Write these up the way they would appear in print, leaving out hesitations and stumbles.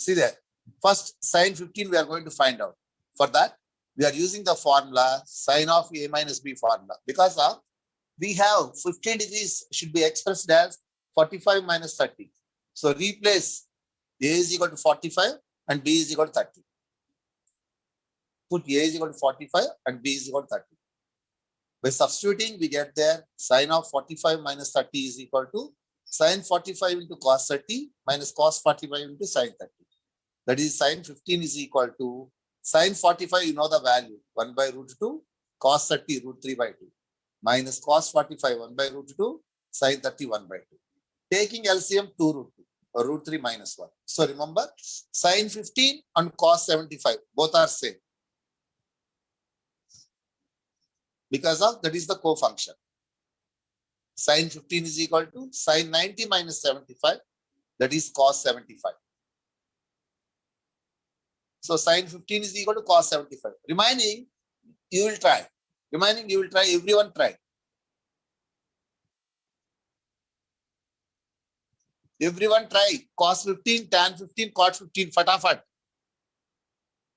See there. First, sine 15 we are going to find out. For that, we are using the formula sine of a minus b formula. Because of we have 15 degrees should be expressed as 45 minus 30. So replace a is equal to 45 and b is equal to 30. Put a is equal to 45 and b is equal to 30. By substituting, we get there sine of 45 minus 30 is equal to sine 45 into cos 30 minus cos 45 into sine 30. That is sine 15 is equal to sine 45, you know the value, 1 by root 2, cos 30 root 3 by 2, minus cos 45 1 by root 2, sine 30 1 by 2. Taking LCM 2 root 2, or root 3 minus 1. So remember, sine 15 and cos 75, both are same. Because of that is the co-function. Sine 15 is equal to sine 90 minus 75, that is cos 75. So sine 15 is equal to cos 75. Remaining, you will try. Everyone try. Everyone try. Cos 15, tan 15, cot 15, fatafat.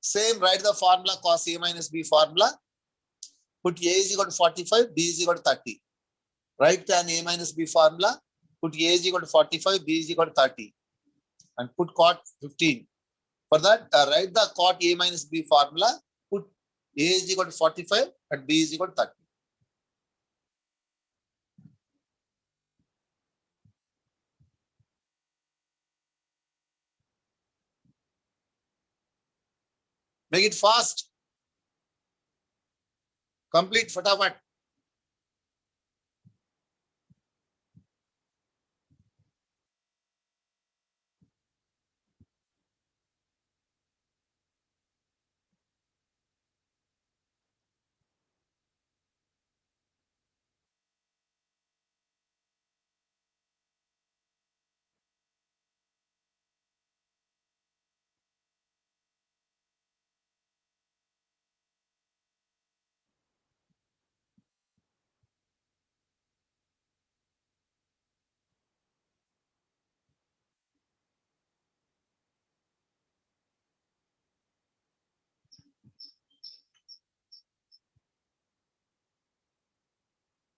Same, write the formula cos a minus b formula. Put a is equal to 45, b is equal to 30. Write tan a minus b formula. Put a is equal to 45, b is equal to 30. And put cot 15. For that, write the cot a minus b formula. Put a is equal to 45 and b is equal to 30. Make it fast. Complete fatafat.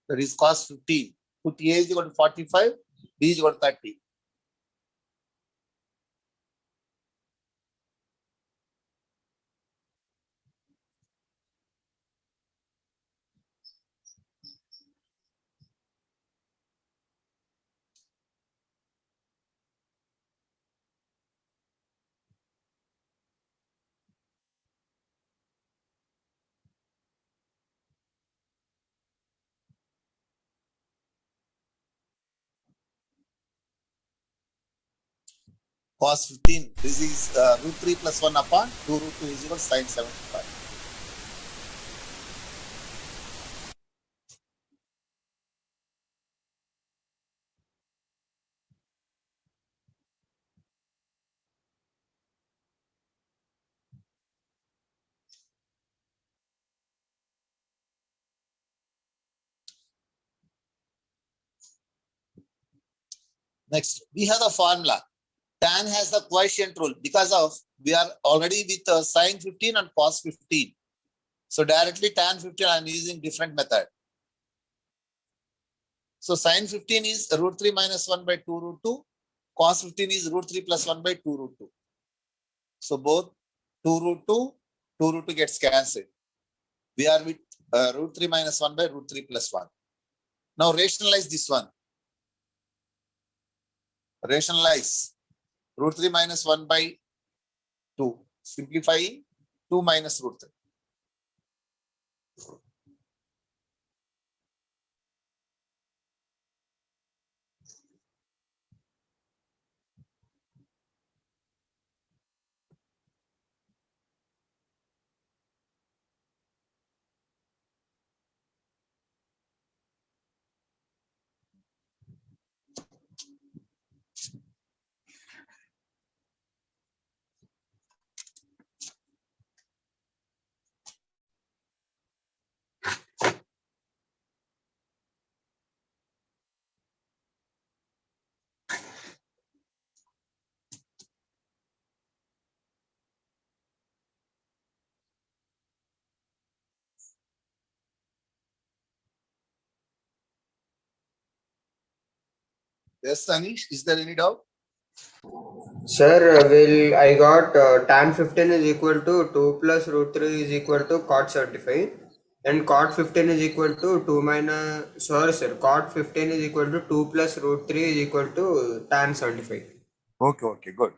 That is cos 15. Put a is equal to 45, b is equal to 30. Cos 15. This is root 3 plus 1 upon 2 root 2 is equal to sine 75. Next, we have the formula. Tan has the quotient rule because of we are already with sine 15 and cos 15. So directly tan 15 I am using different method. So sine 15 is root 3 minus 1 by 2 root 2. Cos 15 is root 3 plus 1 by 2 root 2. So both 2 root 2 gets cancelled. We are with root 3 minus 1 by root 3 plus 1. Now rationalize this one. Rationalize root 3 minus 1 by 2. Simplifying 2 minus root 3. Yes, Anish, is there any doubt? Sir, I got tan 15 is equal to 2 plus root 3 is equal to cot 75, and cot 15 is equal to 2 minus, sorry sir, cot 15 is equal to 2 plus root 3 is equal to tan 75. Okay, good.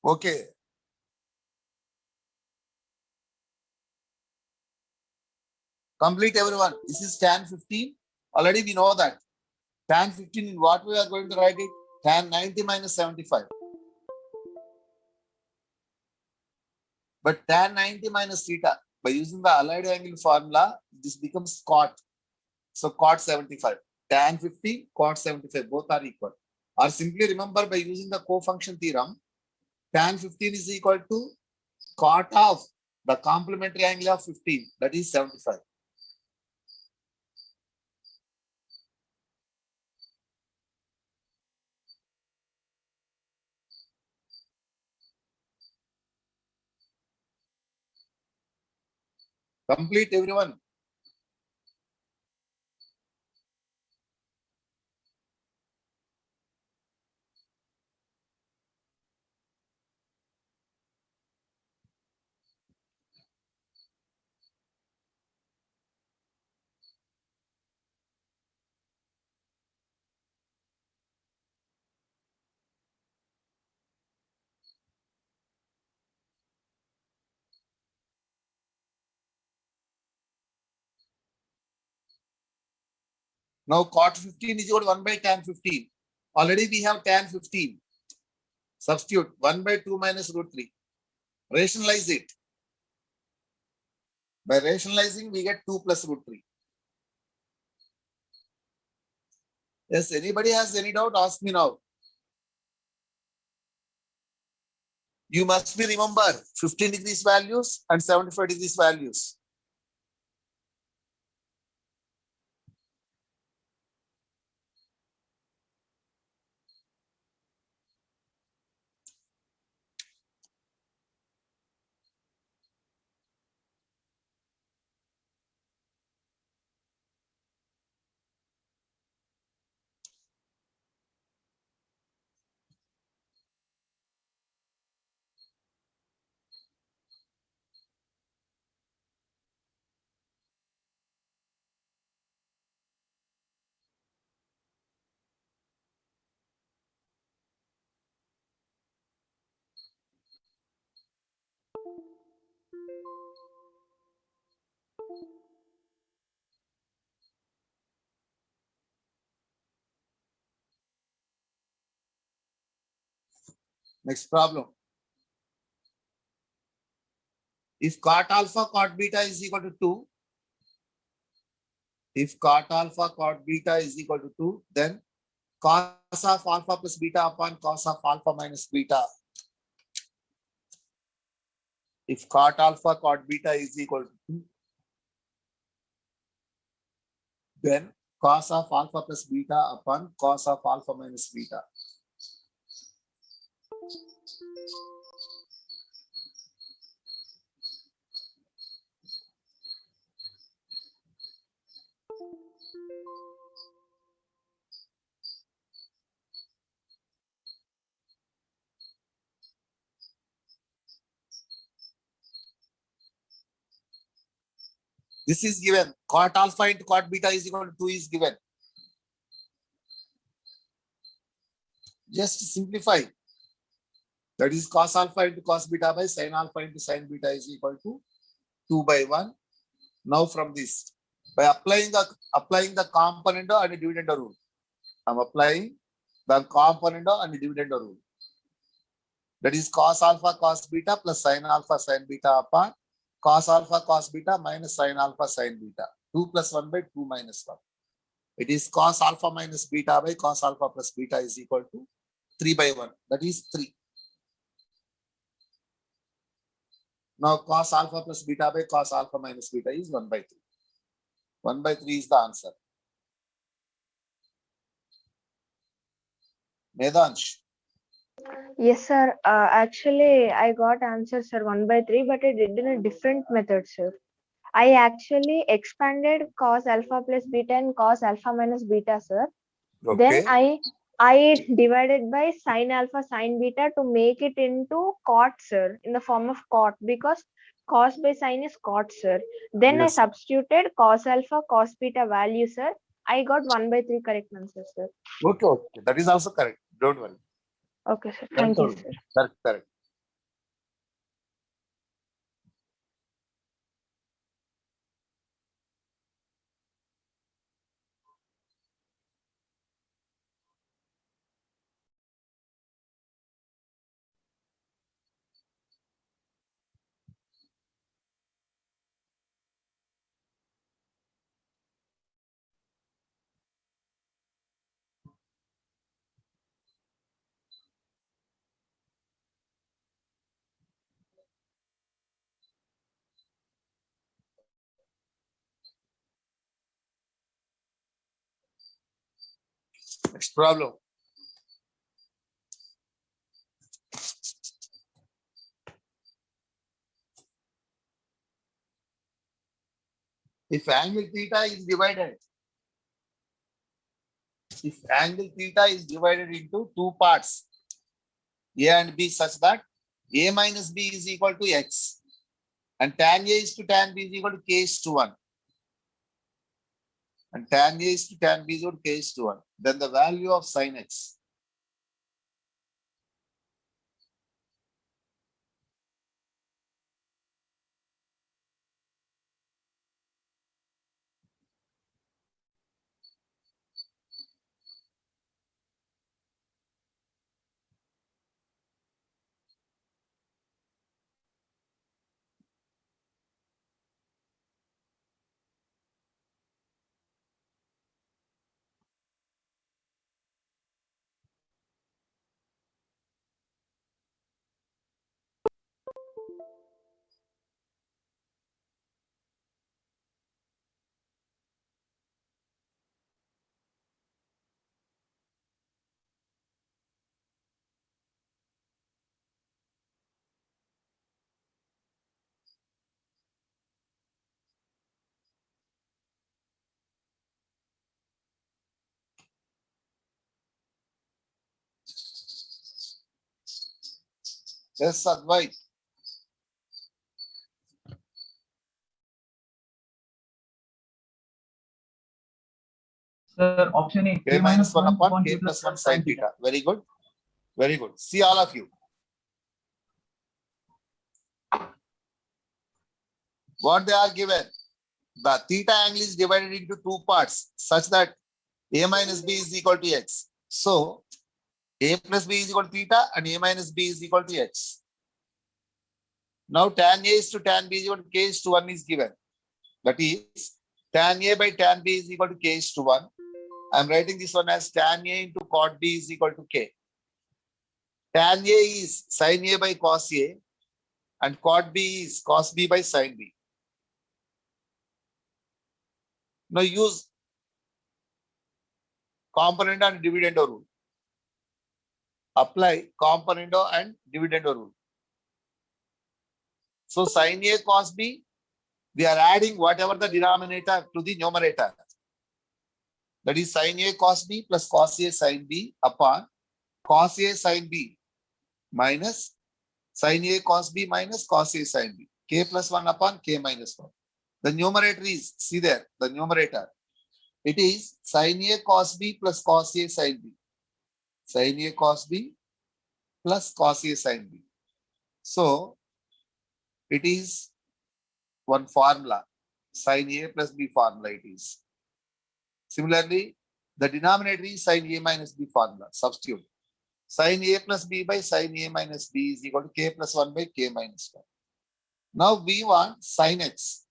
Okay. Complete everyone. This is tan 15. Already we know that. Tan 15 in what we are going to write it? Tan 90 minus 75. But tan 90 minus theta, by using the allied angle formula, this becomes cot. So cot 75. Tan 15, cot 75, both are equal. Or simply remember by using the cofunction theorem, tan 15 is equal to cot of the complementary angle of 15, that is 75. Complete everyone. Now cot 15 is equal to 1 by tan 15. Already we have tan 15. Substitute 1 by 2 minus root 3. Rationalize it. By rationalizing, we get 2 plus root 3. Yes, anybody has any doubt? Ask me now. You must be remember 15 degrees values and 75 degrees values. Next problem. If cot alpha cot beta is equal to 2, if cot alpha cot beta is equal to 2, then cos of alpha plus beta upon cos of alpha minus beta. If cot alpha cot beta is equal to 2, then cos of alpha plus beta upon cos of alpha minus beta. This is given. Cot alpha into cot beta is equal to 2 is given. Just simplify. That is cos alpha into cos beta by sin alpha into sin beta is equal to 2 by 1. Now from this, by applying the component and the dividend rule, I'm applying the component and the dividend rule. That is cos alpha cos beta plus sin alpha sin beta upon cos alpha cos beta minus sin alpha sin beta. 2 plus 1 by 2 minus 1. It is cos alpha minus beta by cos alpha plus beta is equal to 3 by 1. That is 3. Now cos alpha plus beta by cos alpha minus beta is 1 by 3. 1 by 3 is the answer. Medansh. Yes, sir. Actually, I got answer, sir, 1 by 3, but I did in a different method, sir. I actually expanded cos alpha plus beta and cos alpha minus beta, sir. Then Okay. I divided by sine alpha sine beta to make it into cot, sir, in the form of cot, because cos by sine is cot, sir. Then I Yes. substituted cos alpha cos beta value, sir. I got 1/3 correct answer, sir. Okay. Okay. That is also correct. Don't worry. Okay, sir. Correct. Thank you, Only. sir. Correct. Correct. Next problem. If angle theta is divided, if angle theta is divided into two parts, A and B, such that A minus B is equal to X and tan A is to tan B is equal to K is to 1 and tan A is to tan B is equal to K is to 1, then the value of sin X. Yes, Advait. Sir, option A, K minus 1 upon K plus 1 sin theta. Very good. Very good. See all of you. What they are given, the theta angle is divided into two parts such that A minus B is equal to X. So A plus B is equal to theta and A minus B is equal to X. Now tan A is to tan B is equal to K is to 1 is given. That is tan A by tan B is equal to K is to 1. I am writing this one as tan A into cot B is equal to K. Tan A is sin A by cos A and cot B is cos B by sin B. Now use component and dividendo rule. Apply componendo and dividendo rule. So sin A cos B, we are adding whatever the denominator to the numerator. That is sin A cos B plus cos A sin B upon cos A sin B minus sin A cos B minus cos A sin B. K plus 1 upon K minus 1. The numerator is, see there, the numerator. It is sin A cos B plus cos A sin B. Sin A cos B plus cos A sin B. So it is one formula. Sin A plus B formula it is. Similarly, the denominator is sin A minus B formula. Substitute. Sin A plus B by sin A minus B is equal to K plus 1 by K minus 1. Now we want sin X.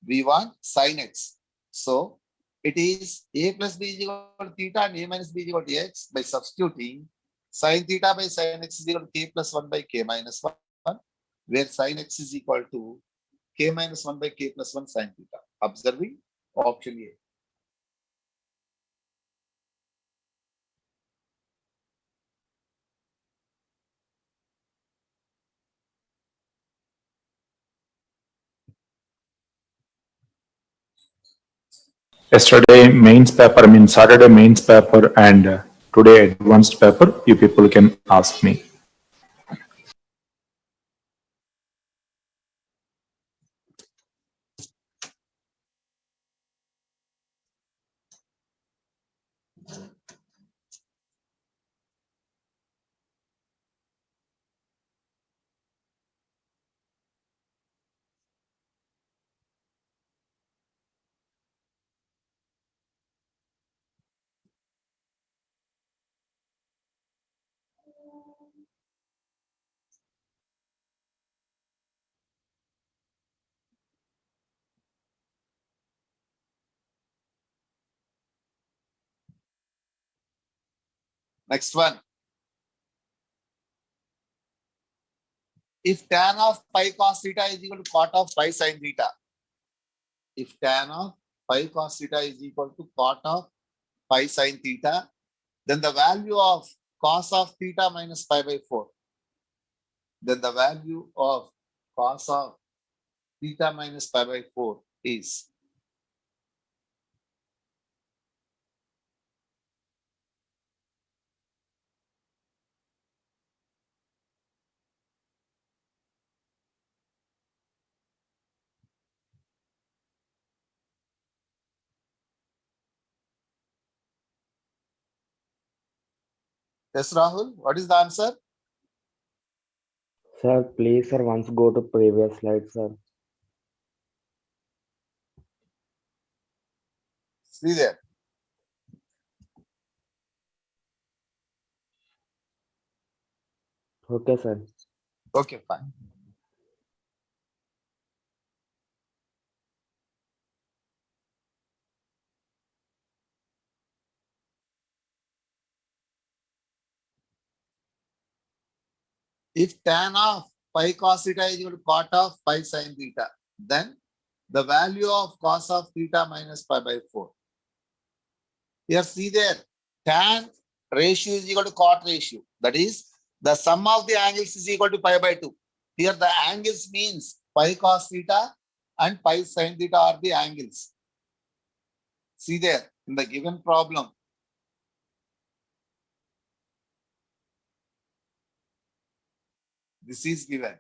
We want sin X. So it is A plus B is equal to theta and A minus B is equal to X by substituting sin theta by sin X is equal to K plus 1 by K minus 1, where sin X is equal to K minus 1 by K plus 1 sin theta. Observing option A. Yesterday mains paper, I mean Saturday mains paper and today advanced paper, you people can ask me. Next one. If tan of pi cos theta is equal to cot of pi sin theta, if tan of pi cos theta is equal to cot of pi sin theta, then the value of cos of theta minus pi by 4, then the value of cos of theta minus pi by 4 is yes, Rahul, what is the answer? Sir, please, sir, once go to previous slide, sir. See there. Okay, sir. Okay, fine. If tan of pi cos theta is equal to cot of pi sin theta, then the value of cos of theta minus pi by 4. Here, see there, tan ratio is equal to cot ratio. That is, the sum of the angles is equal to pi by 2. Here, the angles means pi cos theta and pi sin theta are the angles. See there, in the given problem, this is given.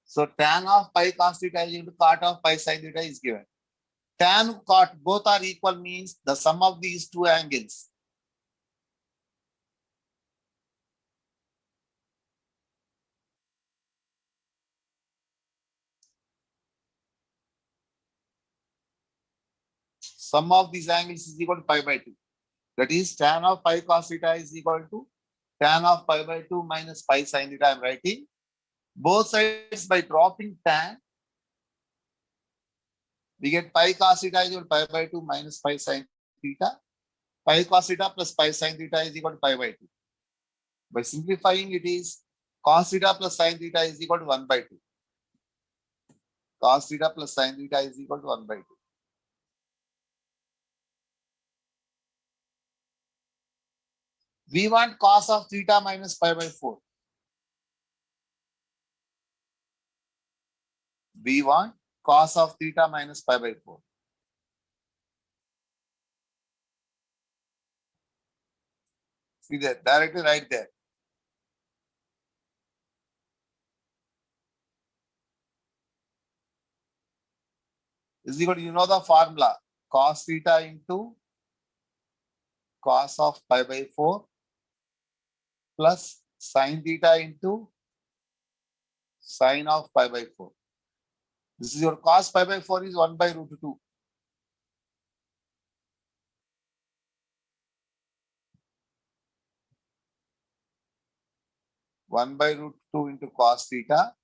So tan of pi cos theta is equal to cot of pi sin theta is given. Tan, cot, both are equal means the sum of these two angles. Sum of these angles is equal to pi by 2. That is tan of pi cos theta is equal to tan of pi by 2 minus pi sin theta. I am writing both sides by dropping tan. We get pi cos theta is equal to pi by 2 minus pi sin theta. Pi cos theta plus pi sin theta is equal to pi by 2. By simplifying, it is cos theta plus sin theta is equal to 1 by 2. Cos theta plus sin theta is equal to 1 by 2. We want cos of theta minus pi by 4. We want cos of theta minus pi by 4. See there, directly right there. Is equal to, you know the formula, cos theta into cos of pi by 4 plus sin theta into sin of pi by 4. This is your cos pi by 4 is 1 by root 2. One by root 2 into cos theta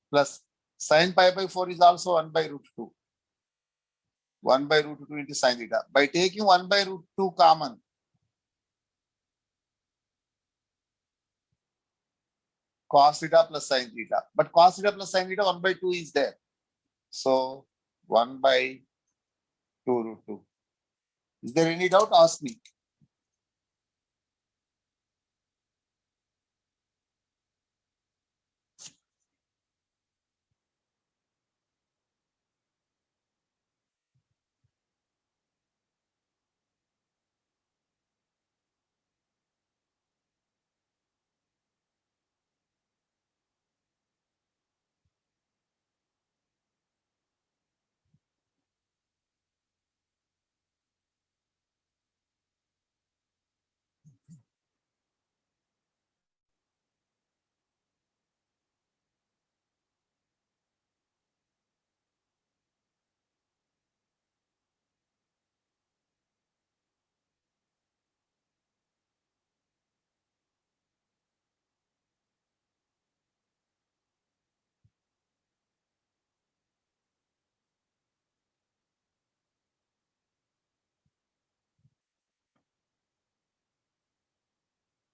plus sin pi by 4 is also 1 by root 2. 1 by root 2 into sin theta. By taking 1 by root 2 common, cos theta plus sin theta. But cos theta plus sin theta 1 by 2 is there. So 1 by 2 root 2. Is there any doubt? Ask me.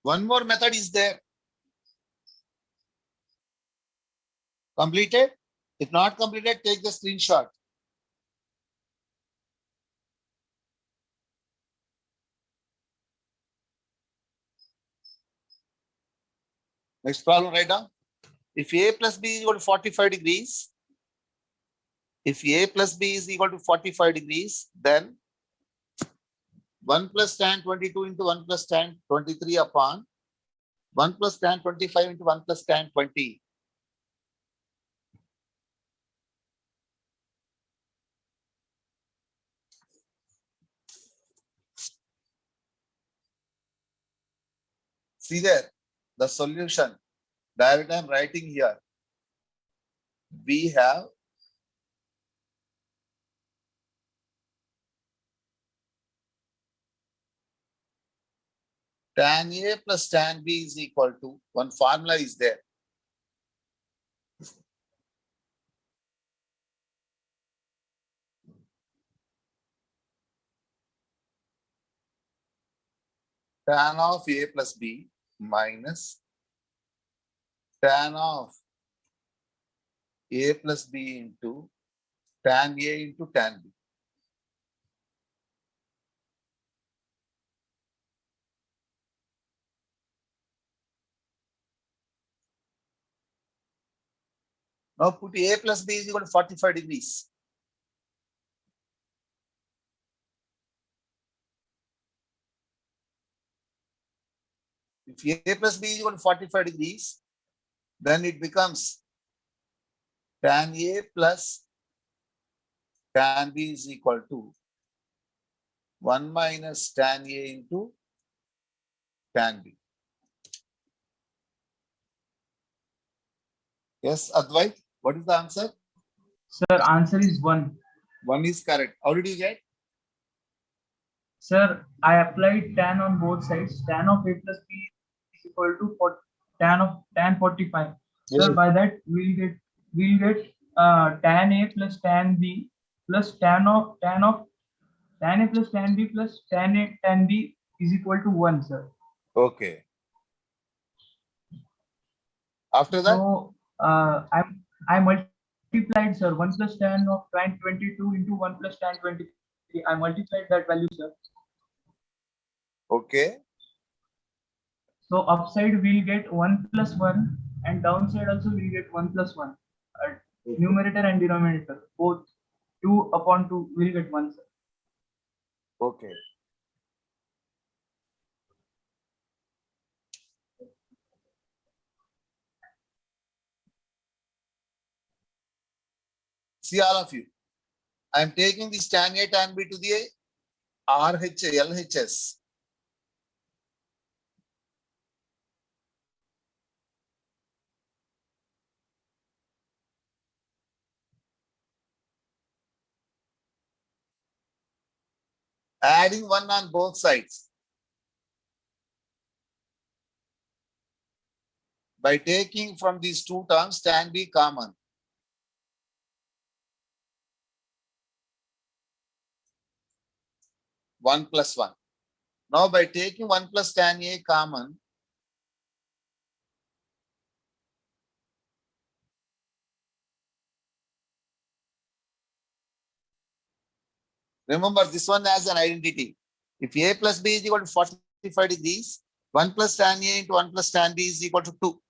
One more method is there. Completed? If not completed, take the screenshot. Next problem, write down. If A plus B is equal to 45 degrees, if A plus B is equal to 45 degrees, then 1 plus tan 22 into 1 plus tan 23 upon 1 plus tan 25 into 1 plus tan 20. See there, the solution. Direct I am writing here. We have tan A plus tan B is equal to, one formula is there. Tan of A plus B minus tan of A plus B into tan A into tan B. Now put A plus B is equal to 45 degrees. If A plus B is equal to 45 degrees, then it becomes tan A plus tan B is equal to 1 minus tan A into tan B. Yes, Advait, what is the answer? Sir, answer is 1. 1 is correct. How did you get? Sir, I applied tan on both sides. Tan of A plus B is equal to tan 45. Sir, by that we'll get tan A plus tan B plus tan A plus tan B plus tan B is equal to 1, sir. Okay. After that? So I multiplied, sir, 1 plus tan of tan 22 into 1 plus tan 23. I multiplied that value, sir. Okay. So upside we'll get 1 plus 1 and downside also we'll get 1 plus 1. Numerator and denominator, both 2 upon 2 will get 1, sir. Okay. See all of you. I am taking this tan A, tan B to the LHS. Adding 1 on both sides. By taking from these two terms tan B common. One plus 1. Now by taking 1 plus tan A common, remember this one has an identity. If A plus B is equal to 45 degrees, 1 plus tan A into 1 plus tan B is equal to 2.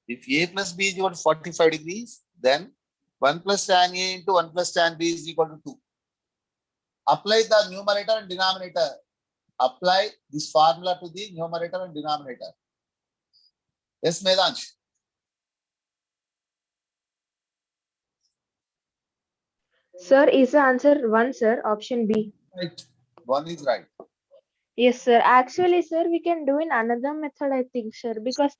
If A plus B is equal to 45 degrees, then 1 plus tan A into 1 plus tan B is equal to 2. Apply the numerator and denominator. Apply this formula to the numerator and denominator. Yes, Medansh. Sir, is the answer 1, sir? Option B. Right. 1 is right. Yes, sir. Actually, sir, we can do in another method, I think, sir, because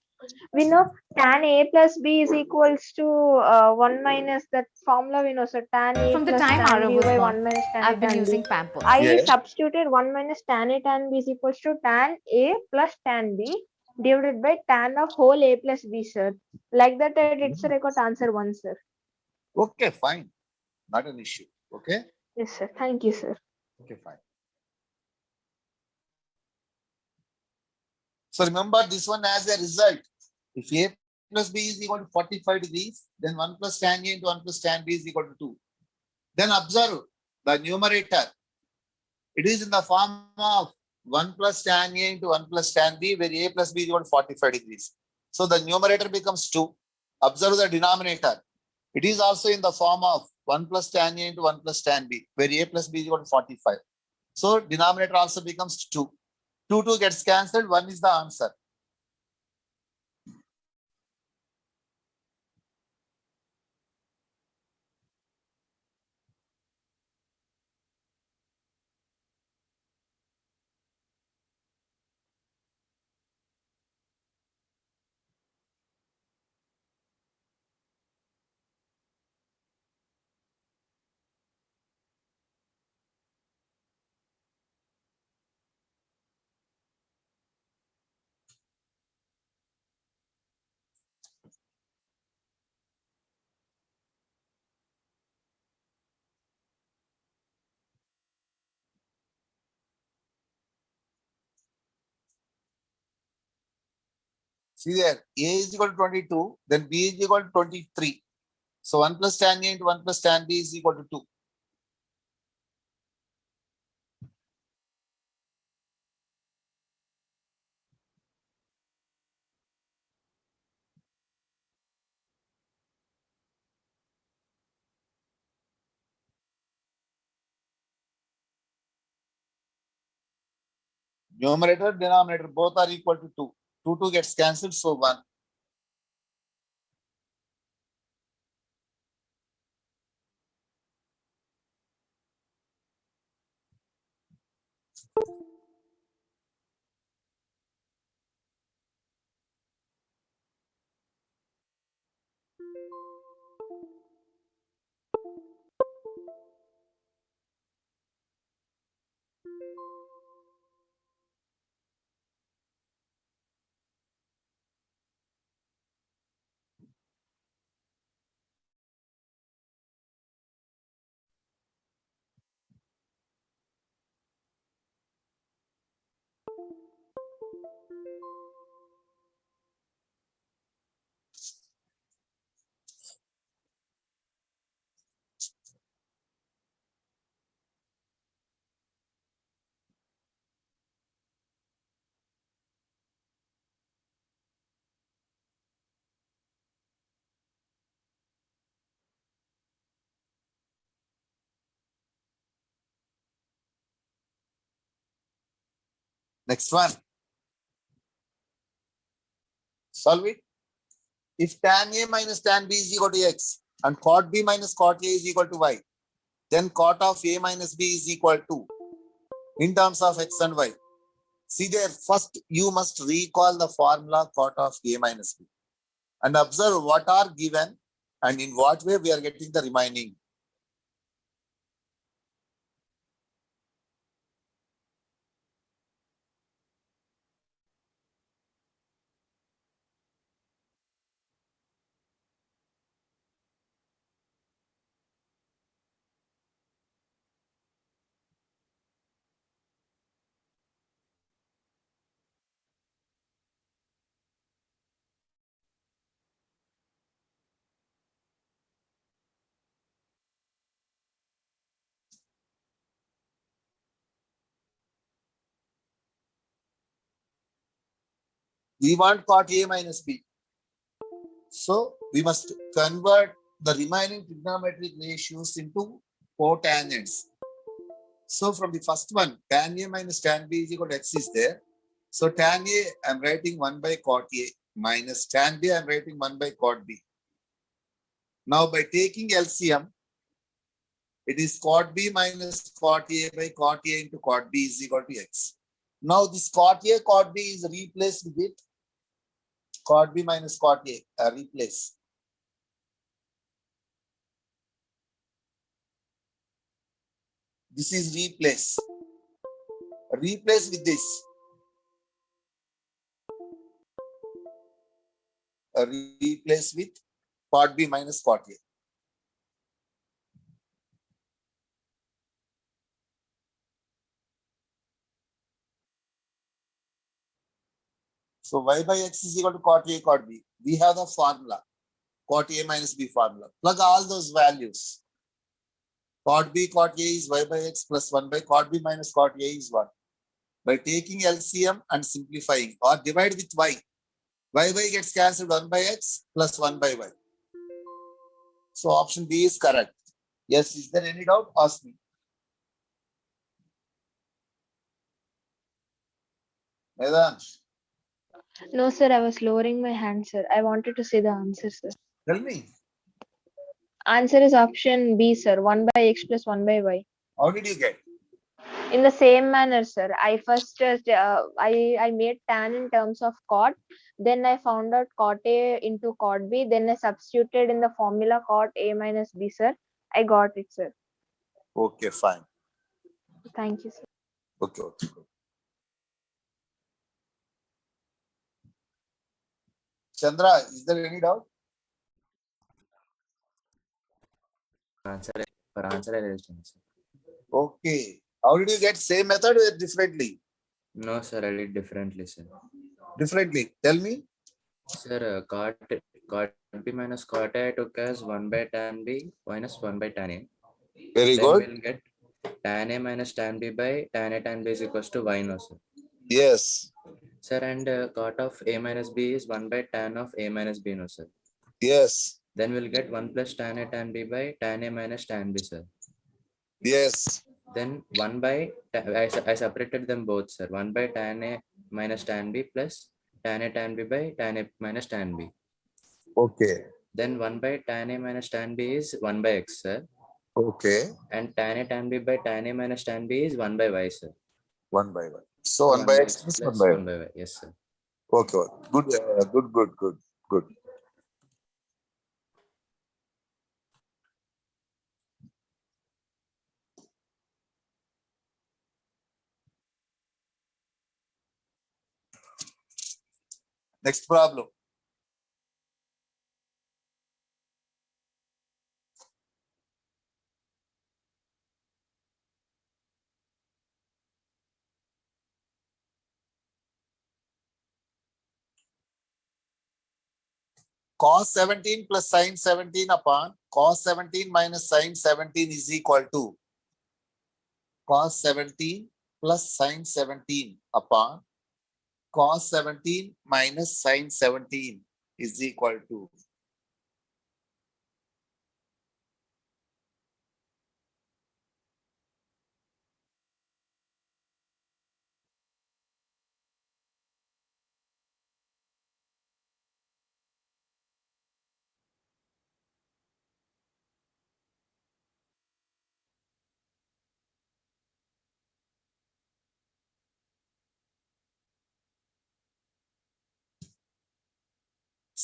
we know tan A plus B is equals to 1 minus that formula we know, so tan A From the plus time tan Arav B was by born, 1 minus tan A I've been tan B. using Pampers. I Yes. substituted 1 minus tan A tan B is equals to tan A plus tan B divided by tan of whole A plus B, sir. Like that I did, sir. I got answer 1, sir. Okay, fine. Not an issue. Okay. Yes, sir. Thank you, sir. Okay, fine. So remember this one as a result. If A plus B is equal to 45 degrees, then 1 plus tan A into 1 plus tan B is equal to 2. Then observe the numerator. It is in the form of 1 plus tan A into 1 plus tan B, where A plus B is equal to 45 degrees. So the numerator becomes 2. Observe the denominator. It is also in the form of 1 plus tan A into 1 plus tan B, where A plus B is equal to 45. So denominator also becomes 2. 2 gets cancelled. 1 is the answer. See there, A is equal to 22, then B is equal to 23. So 1 plus tan A into 1 plus tan B is equal to 2. Numerator, denominator, both are equal to 2. 2 gets cancelled, so 1. Next one. Solve it. If tan A minus tan B is equal to X and cot B minus cot A is equal to Y, then cot of A minus B is equal to, in terms of X and Y. See there, first you must recall the formula cot of A minus B and observe what are given and in what way we are getting the remaining. We want cot A minus B. So we must convert the remaining trigonometric ratios into cotangents. So from the first one, tan A minus tan B is equal to X is there. So tan A, I'm writing 1 by cot A minus tan B, I'm writing 1 by cot B. Now by taking LCM, it is cot B minus cot A by cot A into cot B is equal to X. Now this cot A, cot B is replaced with cot B minus cot A, replace. This is replace. Replace with this. Replace with cot B minus cot A. So y by x is equal to cot A, cot B. We have the formula, cot A minus B formula. Plug all those values. Cot B, cot A is y by x plus 1 by cot B minus cot A is 1. By taking LCM and simplifying or divide with y gets cancelled 1 by x plus 1 by y. So option B is correct. Yes, is there any doubt? Ask me. Vedansh, No, sir, I was lowering my hand, sir. I wanted to say the answer, sir. tell me, Answer is option B, sir. 1 by x plus 1 by y. how did you get? In the same manner, sir. I first I made tan in terms of cot. Then I found out cot A into cot B. Then I substituted in the formula cot A minus B, sir. I got it, sir. Okay, fine. Thank you, sir. Okay, okay. Chandra, is there any doubt? Answer I raised answer. Okay. How did you get same method or differently? No, sir, I did differently, sir. Differently. Tell me. Sir, cot B minus cot A I took as 1 by tan B minus 1 by tan A. Very Then good. we'll get tan A minus tan B by tan A tan B is equals to y no, sir. Yes. Sir, and cot of A minus B is 1 by tan of A minus B no, sir. Yes. Then we'll get 1 plus tan A tan B by tan A minus tan B, sir. Yes. Then 1 by, I separated them both, sir. 1 by tan A minus tan B plus tan A tan B by tan A minus tan B. Okay. Then 1 by tan A minus tan B is 1 by x, sir. Okay. And tan A tan B by tan A minus tan B is 1 by y, sir. 1 by 1. So 1 by x plus 1 plus by 1 by y. Yes, sir. Okay. Good. Good. Next problem. Cos 17 plus sin 17 upon cos 17 minus sin 17 is equal to cos 17 plus sin 17 upon cos 17 minus sin 17 is equal to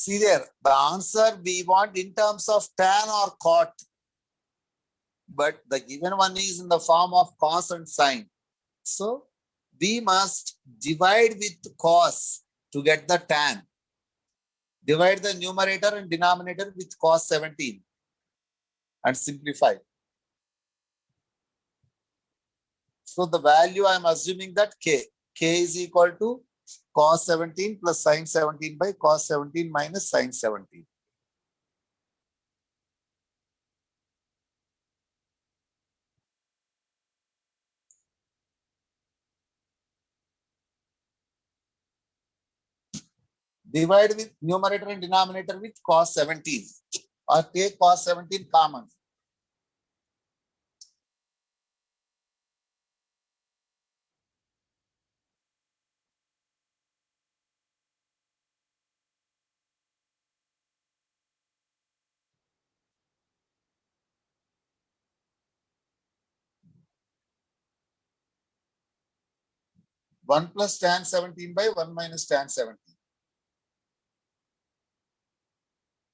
see there, the answer we want in terms of tan or cot, but the given one is in the form of cos and sine. So we must divide with cos to get the tan. Divide the numerator and denominator with cos 17 and simplify. So the value I am assuming that k is equal to cos 17 plus sin 17 by cos 17 minus sin 17. Divide with numerator and denominator with cos 17 or take cos 17 common. 1 plus tan 17 by 1 minus tan 17.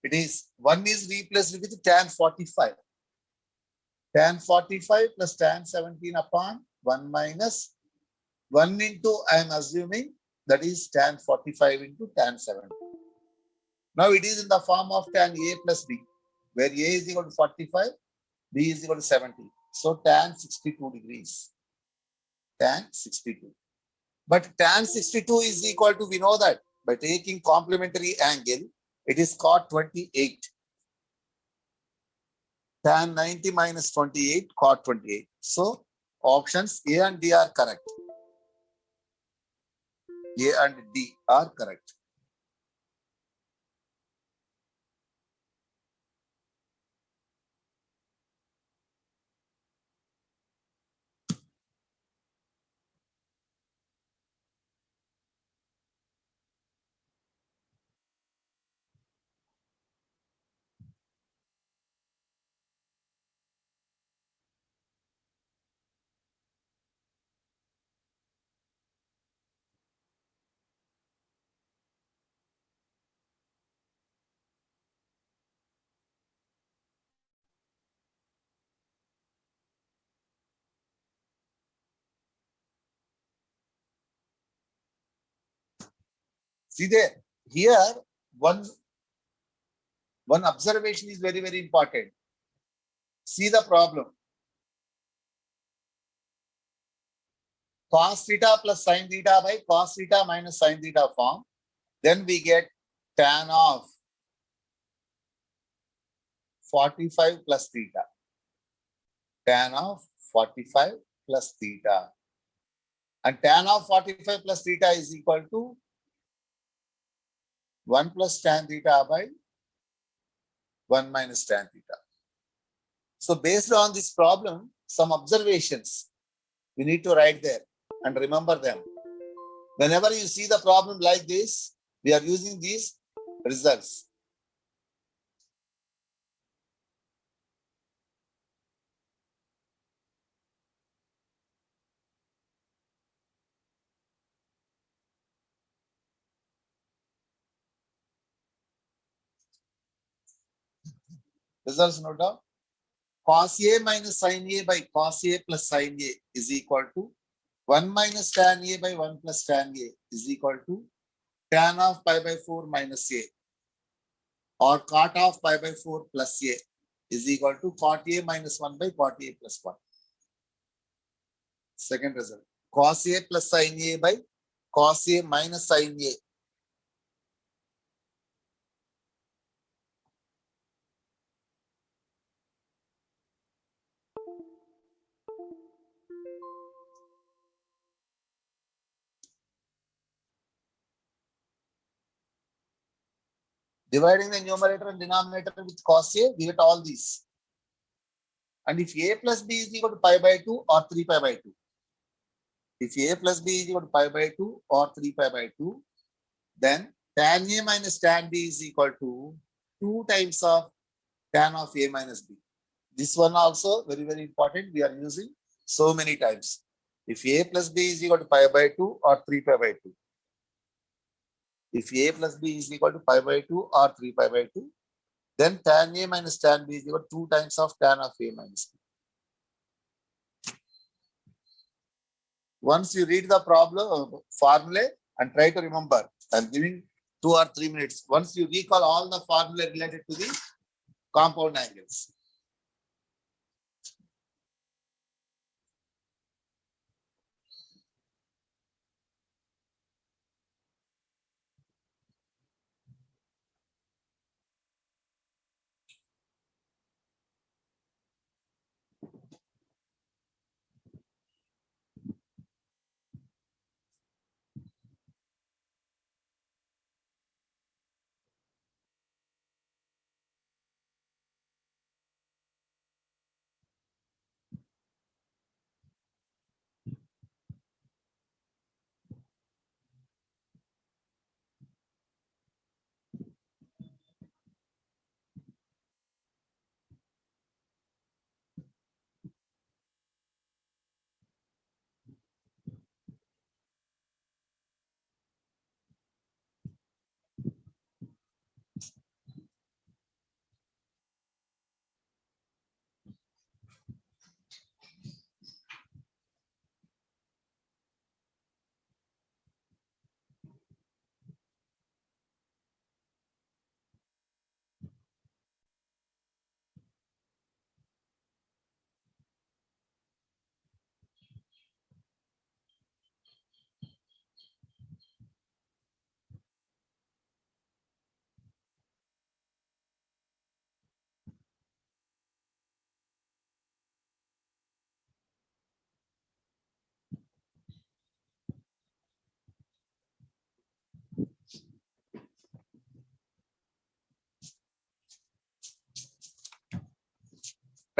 It is 1 is replaced with tan 45. Tan 45 plus tan 17 upon 1 minus 1 into, I am assuming, that is tan 45 into tan 17. Now it is in the form of tan A plus B, where A is equal to 45, B is equal to 70. So tan 62 degrees. Tan 62. But tan 62 is equal to, we know that, by taking complementary angle, it is cot 28. Tan 90 minus 28, cot 28. So options A and D are correct. A and D are correct. See there, here one observation is very, very important. See the problem. Cos theta plus sin theta by cos theta minus sin theta form. Then we get tan of 45 plus theta. Tan of 45 plus theta. And tan of 45 plus theta is equal to 1 plus tan theta by 1 minus tan theta. So based on this problem, some observations we need to write there and remember them. Whenever you see the problem like this, we are using these results. Results note down. Cos A minus sin A by cos A plus sin A is equal to 1 minus tan A by 1 plus tan A is equal to tan of pi by 4 minus A, or cot of pi by 4 plus A is equal to cot A minus 1 by cot A plus 1. Second result. Cos A plus sin A by cos A minus sin A. Dividing the numerator and denominator with cos A, we get all these. And if A plus B is equal to pi by 2 or 3 pi by 2. If A plus B is equal to pi by 2 or 3 pi by 2, then tan A minus tan B is equal to 2 times of tan of A minus B. This one also very, very important. We are using so many times. If A plus B is equal to pi by 2 or 3 pi by 2. If A plus B is equal to pi by 2 or 3 pi by 2, then tan A minus tan B is equal to 2 times of tan of A minus B. Once you read the problem formula and try to remember, I'm giving 2 or 3 minutes. Once you recall all the formula related to the compound angles.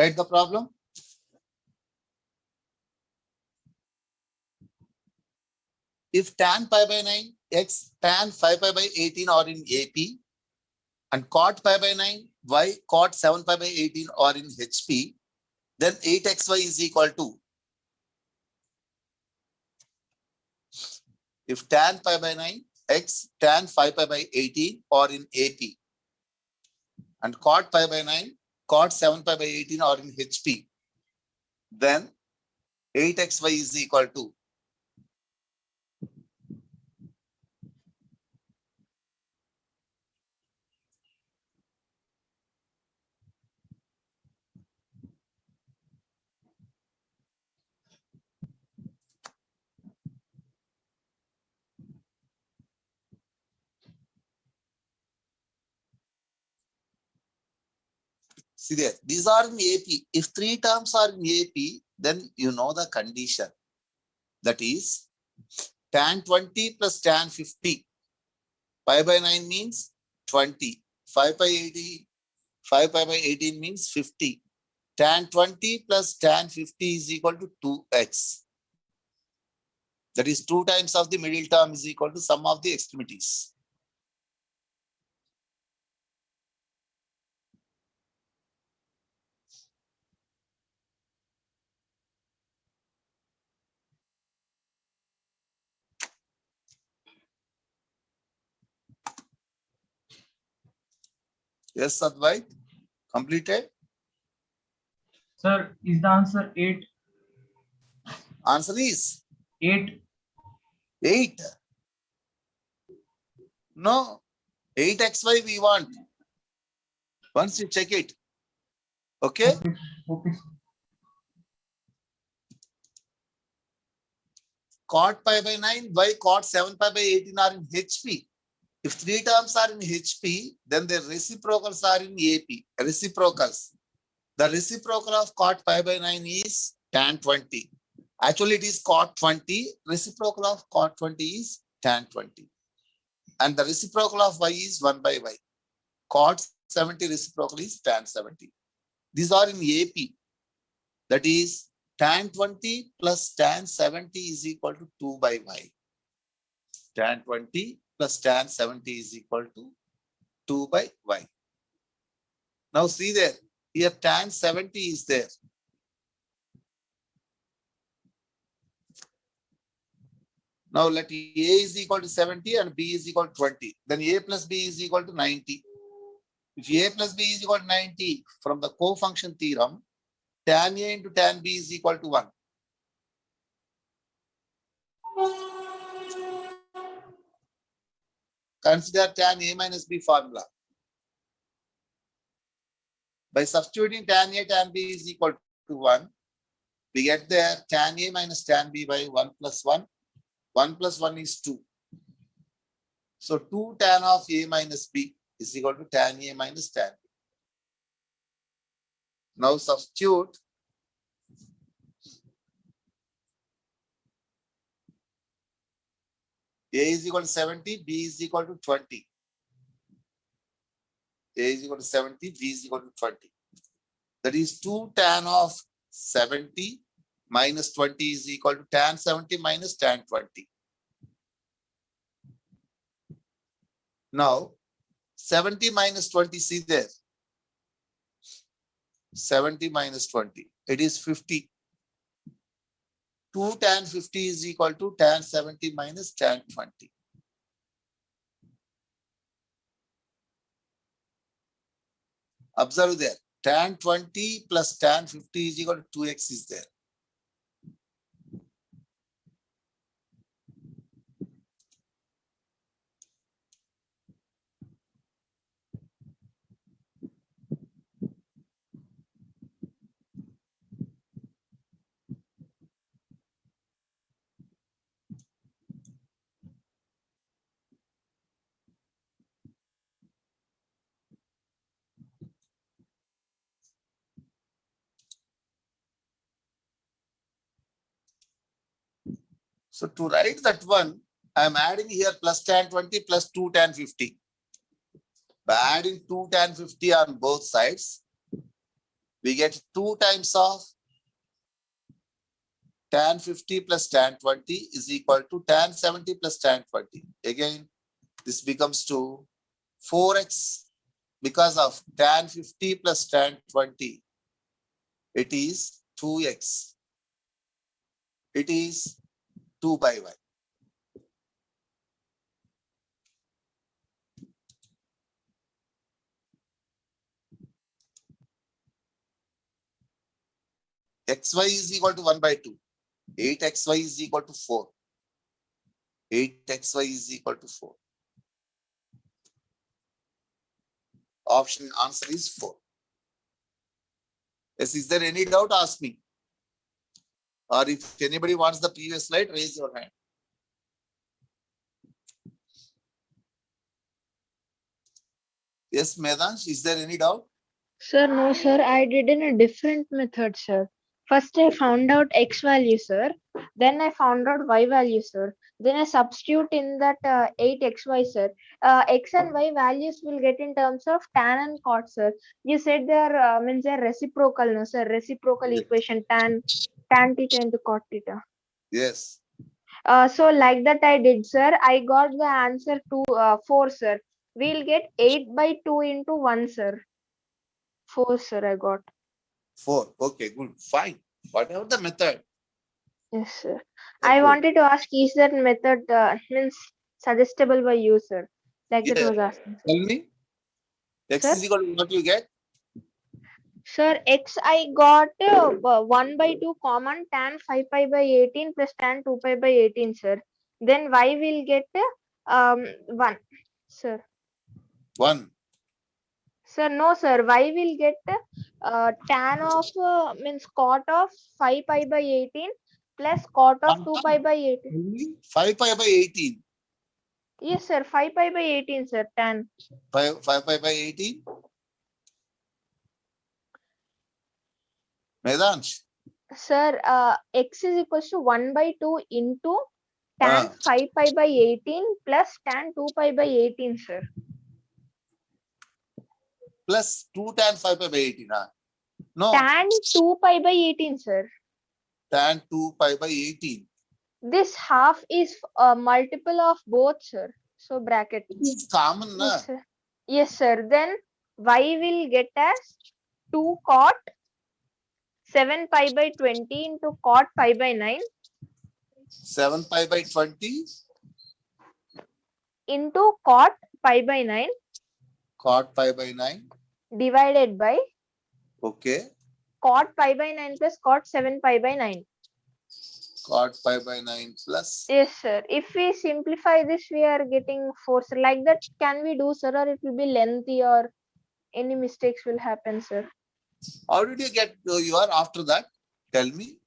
Write the problem. If tan pi by 9 x tan 5 pi by 18 are in AP and cot pi by 9 y cot 7 pi by 18 are in HP, then 8xy is equal to, if tan pi by 9 x tan 5 pi by 18 are in AP and cot pi by 9 cot 7 pi by 18 are in HP, then 8xy is equal to, see there, these are in AP. If three terms are in AP, then you know the condition. That is tan 20 plus tan 50. Pi by 9 means 20. 5 by 18, 5 pi by 18 means 50. Tan 20 plus tan 50 is equal to 2x. That is 2 times of the middle term is equal to sum of the extremities. Yes, Advait? Completed? Sir, is the answer 8? Answer is 8. 8. No, 8xy we want. Once you check it. Okay? Okay. Cot pi by 9, y cot 7 pi by 18 are in HP. If three terms are in HP, then the reciprocals are in AP. Reciprocals. The reciprocal of cot pi by 9 is tan 20. Actually, it is cot 20. Reciprocal of cot 20 is tan 20. And the reciprocal of y is 1 by y. Cot 70 reciprocal is tan 70. These are in AP. That is tan 20 plus tan 70 is equal to 2 by y. Tan 20 plus tan 70 is equal to 2 by y. Now see there, here tan 70 is there. Now let A is equal to 70 and B is equal to 20. Then A plus B is equal to 90. If A plus B is equal to 90, from the co-function theorem, tan A into tan B is equal to 1. Consider tan A minus B formula. By substituting tan A, tan B is equal to 1, we get there tan A minus tan B by 1 plus 1. 1 plus 1 is 2. So 2 tan of A minus B is equal to tan A minus tan B. Now substitute A is equal to 70, B is equal to 20. A is equal to 70, B is equal to 20. That is 2 tan of 70 minus 20 is equal to tan 70 minus tan 20. Now 70 minus 20, see there. 70 minus 20, it is 50. 2 tan 50 is equal to tan 70 minus tan 20. Observe there, tan 20 plus tan 50 is equal to 2x is there. So to write that one, I am adding here plus tan 20 plus 2 tan 50. By adding 2 tan 50 on both sides, we get 2 times of tan 50 plus tan 20 is equal to tan 70 plus tan 20. Again, this becomes to 4x because of tan 50 plus tan 20. It is 2x. It is 2 by y. xy is equal to 1 by 2. 8xy is equal to 4. 8xy is equal to 4. Option answer is 4. Yes, is there any doubt? Ask me. Or if anybody wants the previous slide, raise your hand. Yes, Medansh, is there any doubt? Sir, no, sir. I did in a different method, sir. First, I found out x value, sir. Then I found out y value, sir. Then I substitute in that 8xy, sir. X and y values will get in terms of tan and cot, sir. You said they are means they're reciprocal, no, sir. Reciprocal Yes. equation tan theta into cot theta. Yes. So like that I did, sir. I got the answer to 4, sir. We'll get 8 by 2 into 1, sir. 4, sir, I got. 4. Okay, good. Fine. Whatever the method. Yes, sir. Yeah, I good. wanted to ask, is that method means suggestible by you, sir? Like that Yeah. was asking. Tell me. X Sir? is equal to what you get? Sir, x I got 1 by 2 common tan 5 pi by 18 plus tan 2 pi by 18, sir. Then y will get 1, sir. 1. Sir, no, sir. Y will get tan of means cot of 5 pi by 18 plus cot of 2 pi by 18. 5 pi by 18. Yes, sir. 5 pi by 18, sir. Tan. 5 pi by 18. Medansh. Sir, x is equals to 1 by 2 into tan Ah. 5 pi by 18 plus tan 2 pi by 18, sir. Plus 2 tan 5 pi by 18. No. Tan 2 pi by 18, sir. Tan 2 pi by 18. This half is a multiple of both, sir. So bracket. It is common, na? Yes, sir. Yes, sir. Then y will get as 2 cot 7 pi by 20 into cot pi by 9 7 pi by 20. into cot pi by 9 Cot pi by 9. divided by Okay. cot pi by 9 plus cot 7 pi by 9. Cot pi by 9 plus. Yes, sir. If we simplify this, we are getting 4, sir. Like that, can we do, sir, or it will be lengthy or any mistakes will happen, sir? How did you get your after that? Tell me.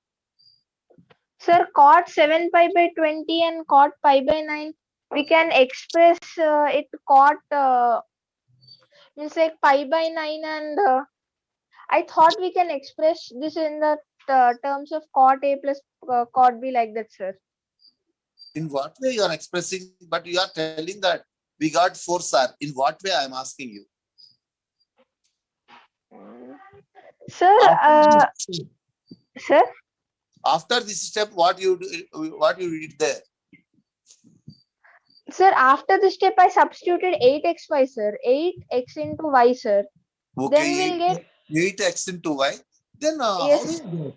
Sir, cot 7 pi by 20 and cot pi by 9, we can express it cot means like pi by 9 and I thought we can express this in the terms of cot A plus cot B like that, sir. In what way you are expressing, but you are telling that we got 4, sir. In what way I am asking you? Sir, sir, After this step, what you did there? sir, after this step, I substituted 8xy, sir. 8x into y, sir. Okay, Then we'll get 8x into y. Then how yes. do you do it?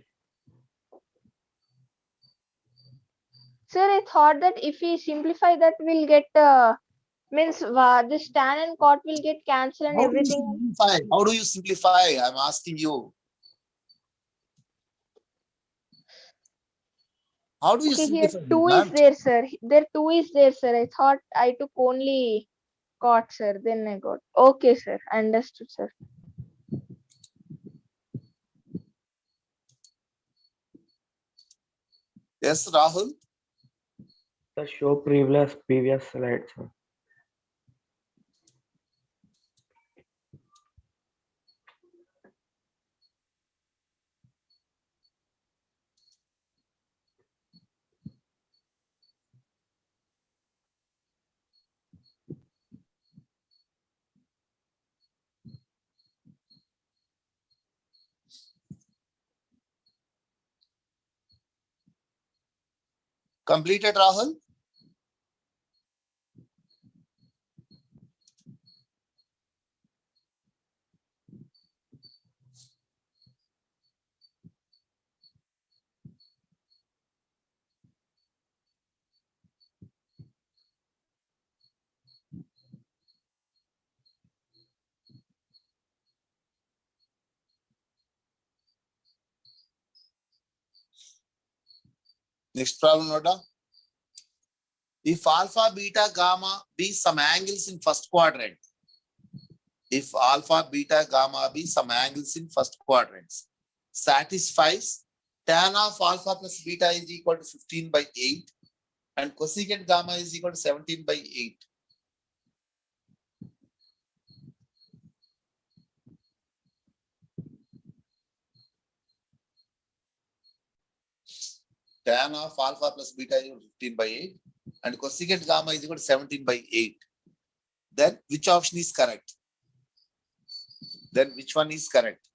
Sir, I thought that if we simplify that, we'll get means this tan and cot will get cancelled and How do you everything. simplify? How do you simplify? I'm asking you. How do you Okay, here simplify? 2 is there, sir. There 2 is there, sir. I thought I took only cot, sir. Then I got. Okay, sir. Understood, sir. Yes, Rahul. Sir, show previous slide, sir. Completed, Rahul? Next problem, note down. If alpha, beta, gamma be some angles in first quadrant. If alpha, beta, gamma be some angles in first quadrants, satisfies tan of alpha plus beta is equal to 15 by 8 and cosecant gamma is equal to 17 by 8. Tan of alpha plus beta is equal to 15 by 8 and cosecant gamma is equal to 17 by 8. Then which option is correct? Then which one is correct?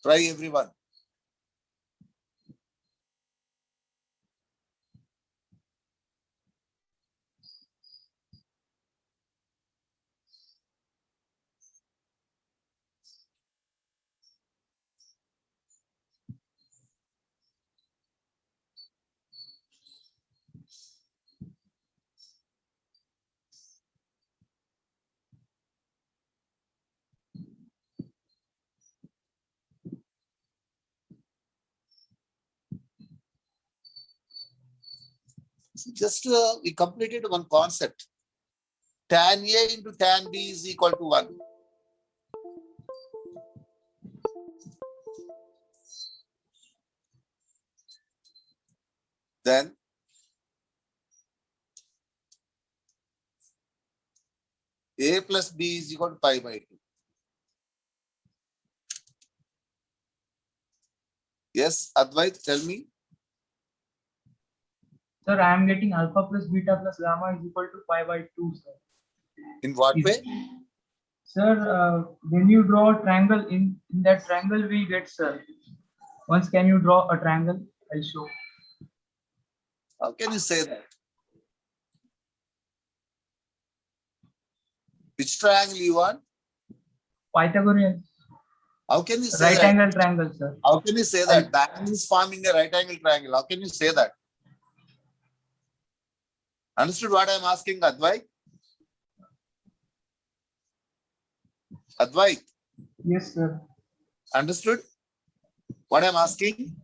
Try everyone. Just we completed one concept. Tan A into tan B is equal to 1. Then A plus B is equal to pi by 2. Yes, Advait, tell me. Sir, I am getting alpha plus beta plus gamma is equal to pi by 2, sir. In what way? Sir, when you draw a triangle, in that triangle we get, sir. Once can you draw a triangle? I'll show. How can you say that? Which triangle you want? Pythagorean. How can you say Right that? angle triangle, sir. How can you say that? The angle is forming a right angle triangle. How can you say that? Understood what I am asking, Advait? Advait, Yes, sir. understood what I am asking?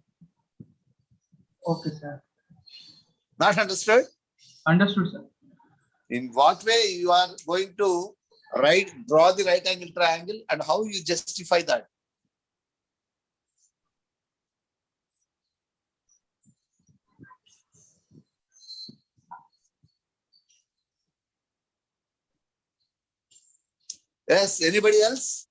Okay, sir. Not understood? Understood, sir. In what way you are going to draw the right angle triangle and how you justify that? Yes, anybody else?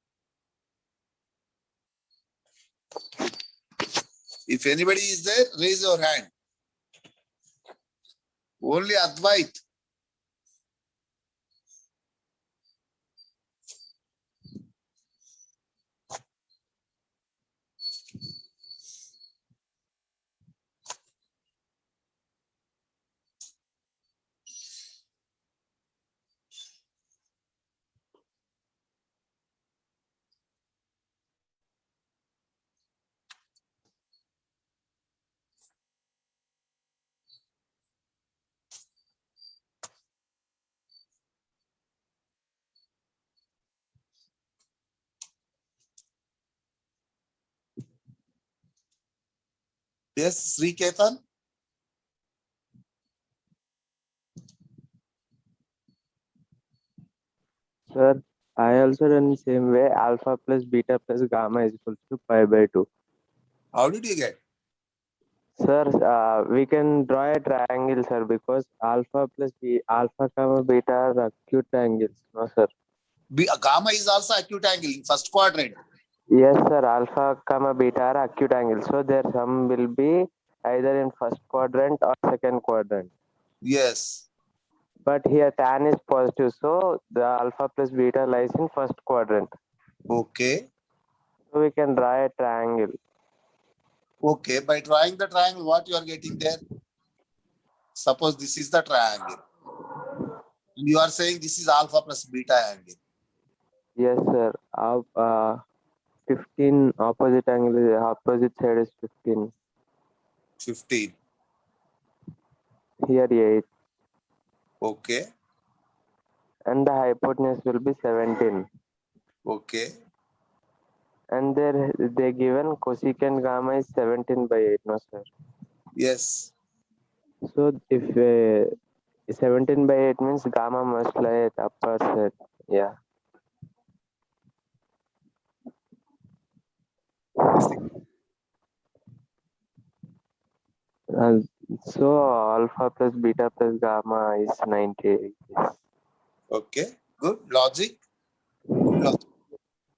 If anybody is there, raise your hand. Only Advait. Yes, Sri Ketan. Sir, I also done the same way. Alpha plus beta plus gamma is equal to pi by 2. How did you get? Sir, we can draw a triangle, sir, because alpha comma beta are acute angles. No, sir. Gamma is also acute angle in first quadrant. Yes, sir. Alpha comma beta are acute angles. So their sum will be either in first quadrant or second quadrant. Yes. But here tan is positive, so the alpha plus beta lies in first quadrant. Okay. So we can draw a triangle. Okay, by drawing the triangle, what you are getting there? Suppose this is the triangle. You are saying this is alpha plus beta angle. Yes, sir. 15 opposite angle, opposite side is 15. 15. Here 8. Okay, And the hypotenuse will be 17. okay. And they given cosecant gamma is 17 by 8, no sir. Yes. So if 17 by 8 means gamma must lie at upper side. Yeah. And so alpha plus beta plus gamma is 90. Yes. Okay, good. Logic. Good logic.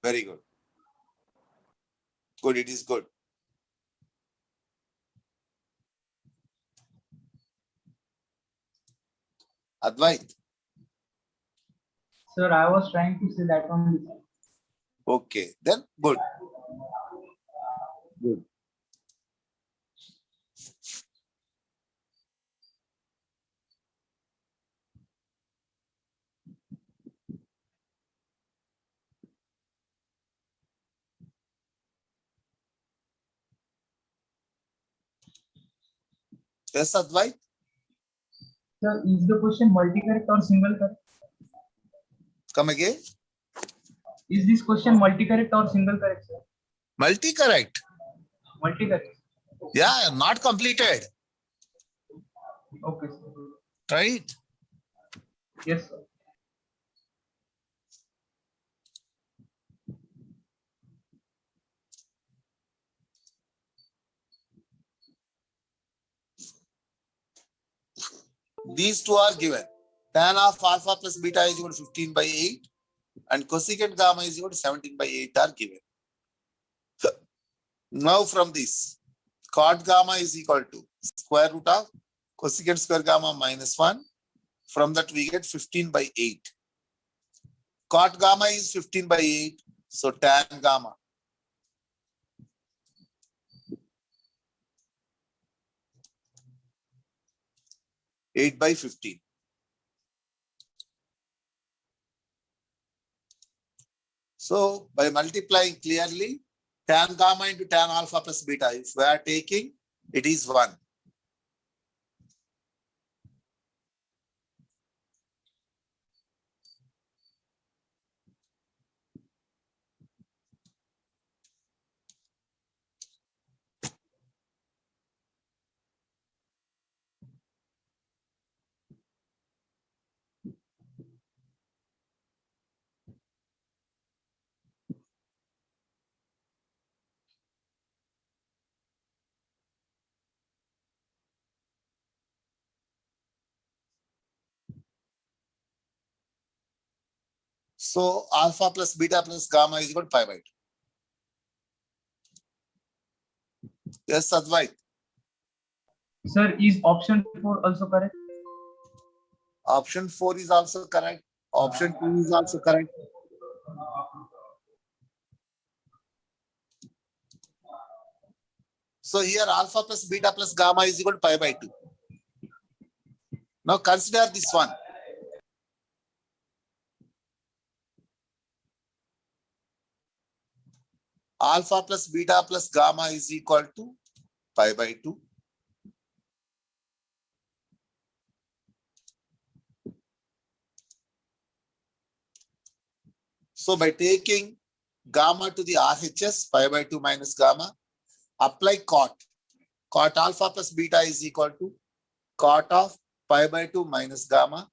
Very good. Good, it is good. Advait. Sir, I was trying to say that only. Okay, then good. Good. Yes, Advait. Sir, is the question multi-correct or single correct? Come again. Is this question multi-correct or single correct, sir? Multi-correct. Multi-correct. Yeah, not completed. Okay, sir. Right? Yes, sir. These two are given. Tan of alpha plus beta is equal to 15 by 8 and cosecant gamma is equal to 17 by 8 are given. Now from this, cot gamma is equal to square root of cosecant square gamma minus 1. From that we get 15 by 8. Cot gamma is 15 by 8. So tan gamma. Eight by 15. So by multiplying clearly, tan gamma into tan alpha plus beta, if we are taking, it is 1. So alpha plus beta plus gamma is equal to pi by 2. Yes, Advait. Sir, is option 4 also correct? Option 4 is also correct. Option 2 is also correct. So here alpha plus beta plus gamma is equal to pi by 2. Now consider this one. Alpha plus beta plus gamma is equal to pi by 2. So by taking gamma to the RHS, pi by 2 minus gamma, apply cot. Cot alpha plus beta is equal to cot of pi by 2 minus gamma.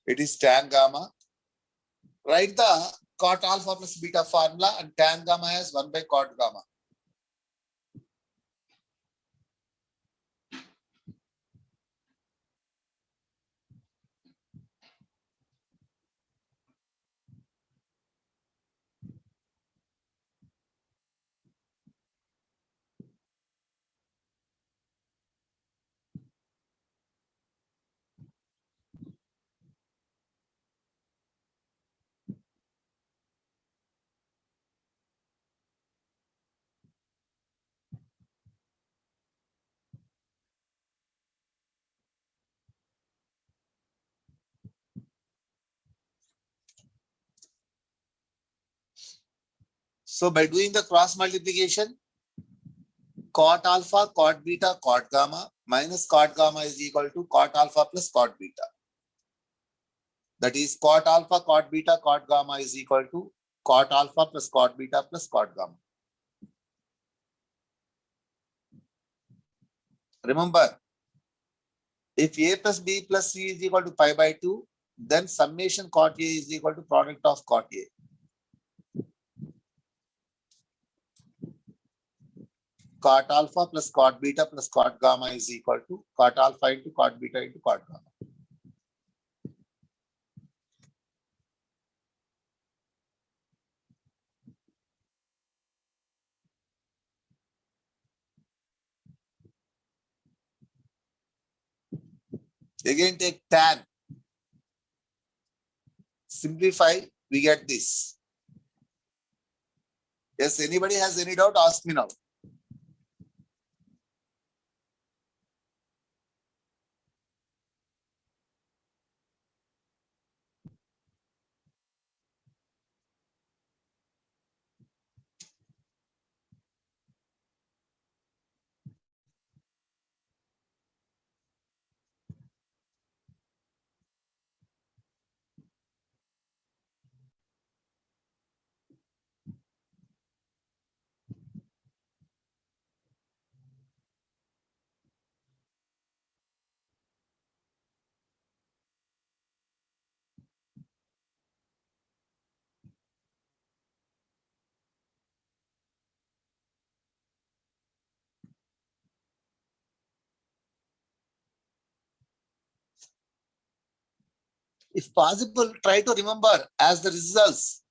It is tan gamma. Write the cot alpha plus beta formula and tan gamma has 1 by cot gamma. So by doing the cross multiplication, cot alpha, cot beta, cot gamma minus cot gamma is equal to cot alpha plus cot beta. That is cot alpha, cot beta, cot gamma is equal to cot alpha plus cot beta plus cot gamma. Remember, if A plus B plus C is equal to pi by 2, then summation cot A is equal to product of cot A. Cot alpha plus cot beta plus cot gamma is equal to cot alpha into cot beta into cot gamma. Again take tan. Simplify, we get this. Yes, anybody has any doubt, ask me now. If possible, try to remember as the results.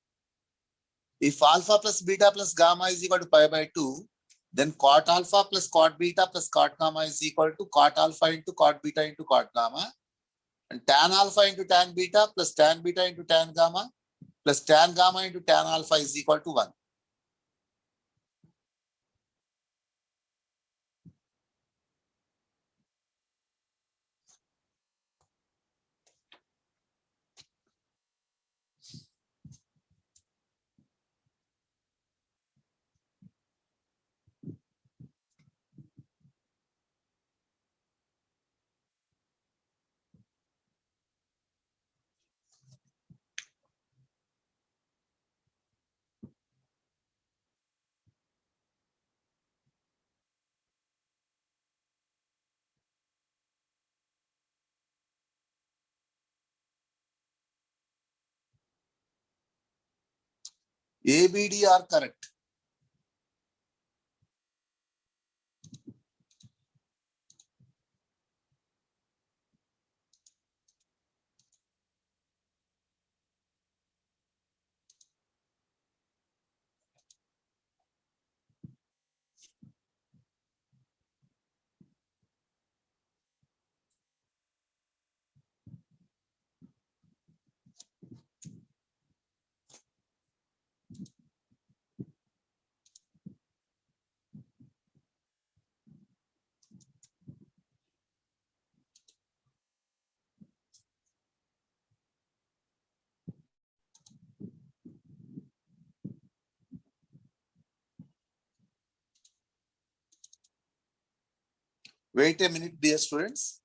If alpha plus beta plus gamma is equal to pi by 2, then cot alpha plus cot beta plus cot gamma is equal to cot alpha into cot beta into cot gamma. And tan alpha into tan beta plus tan beta into tan gamma plus tan gamma into tan alpha is equal to 1. A, B, D are correct. Wait a minute, dear students.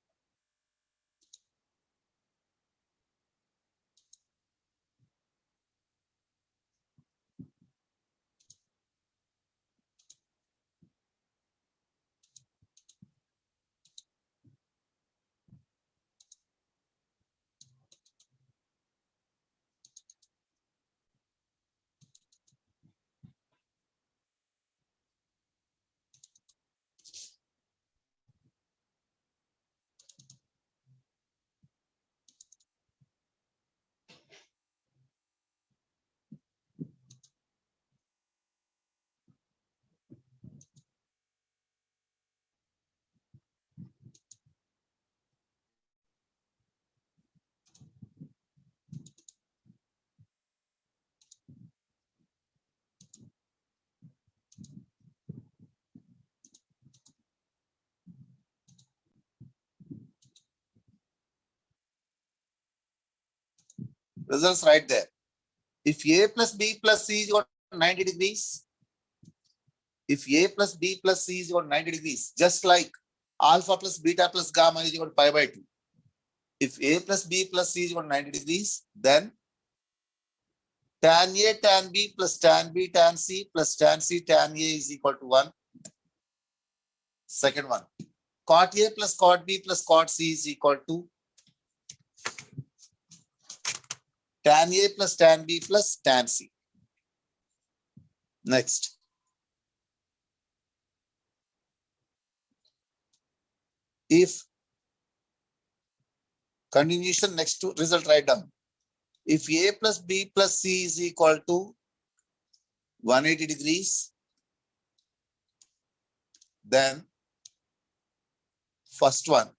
Results right there. If A plus B plus C is equal 90 degrees, if A plus B plus C is equal to 90 degrees, just like alpha plus beta plus gamma is equal to pi by 2. If A plus B plus C is equal to 90 degrees, then tan A tan B plus tan B tan C plus tan C tan A is equal to 1. Second one, cot A plus cot B plus cot C is equal to tan A plus tan B plus tan C. Next. If continuation, next to result, write down. If A plus B plus C is equal to 180 degrees, then first one,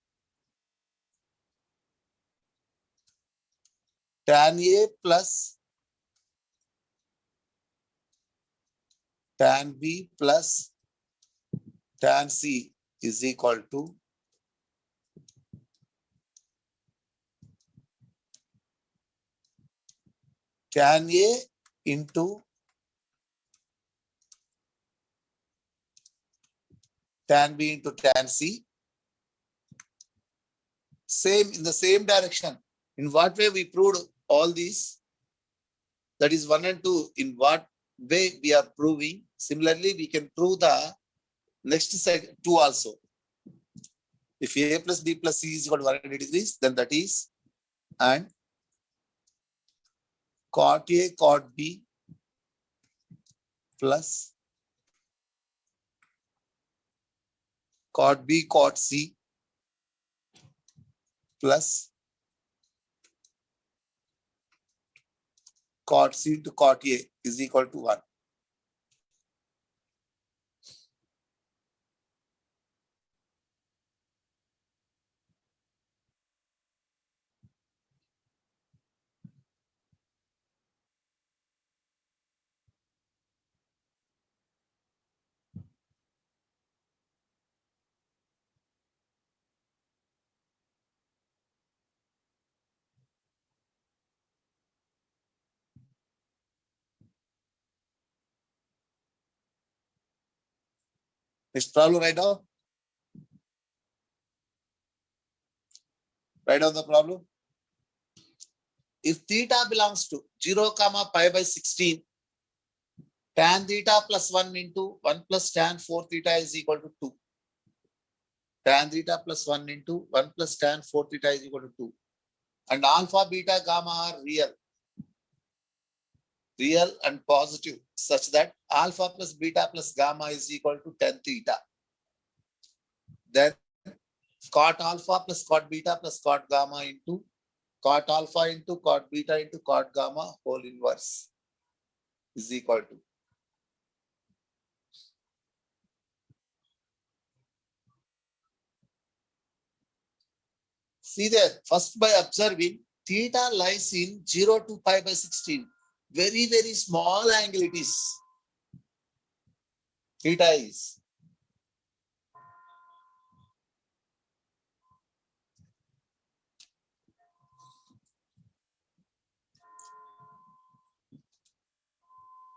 tan A plus tan B plus tan C is equal to tan A into tan B into tan C. Same, in the same direction. In what way we proved all these? That is 1 and 2. In what way we are proving? Similarly, we can prove the next set 2 also. If A plus B plus C is equal to 180 degrees, then that is, and cot A cot B plus cot B cot C plus cot C to cot A is equal to 1. Next problem, write down. Write down the problem. If theta belongs to 0, pi by 16, tan theta plus 1 into 1 plus tan 4 theta is equal to 2. Tan theta plus 1 into 1 plus tan 4 theta is equal to 2. And alpha, beta, gamma are real and positive, such that alpha plus beta plus gamma is equal to tan theta. Then cot alpha plus cot beta plus cot gamma into cot alpha into cot beta into cot gamma whole inverse is equal to. See there, first by observing theta lies in 0 to pi by 16. Very, very small angle it is. Theta is.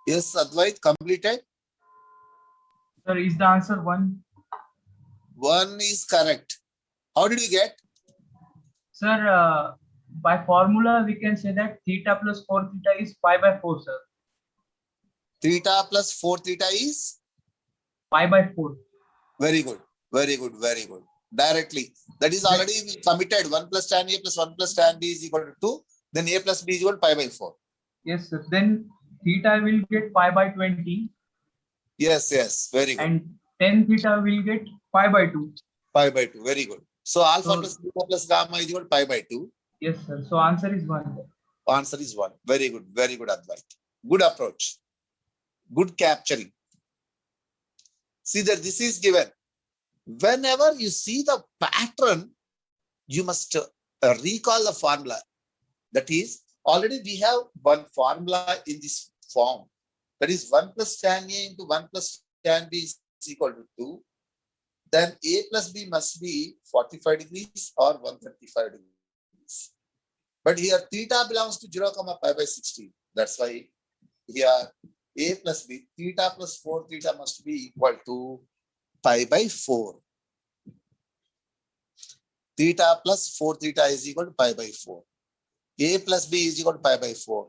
Yes, Advait, completed. Sir, is the answer 1? 1 is correct. How did you get? Sir, by formula, we can say that theta plus 4 theta is pi by 4, sir. Theta plus 4 theta is? Pi by 4. Very good. Very good. Very good. Directly. That is already committed. 1 plus tan A plus 1 plus tan B is equal to 2. Then A plus B is equal to pi by 4. Yes, sir. Then theta will get pi by 20. Yes, yes. Very good. And tan theta will get pi by 2. Pi by 2. Very good. So alpha So- plus beta plus gamma is equal to pi by 2. Yes, sir. So answer is 1. Answer is 1. Very good. Very good, Advait. Good approach. Good capturing. See that this is given. Whenever you see the pattern, you must recall the formula. That is, already we have one formula in this form. That is 1 plus tan A into 1 plus tan B is equal to 2. Then A plus B must be 45 degrees or 135 degrees. But here theta belongs to 0, pi by 16. That's why here A plus B, theta plus 4 theta must be equal to pi by 4. Theta plus 4 theta is equal to pi by 4. A plus B is equal to pi by 4.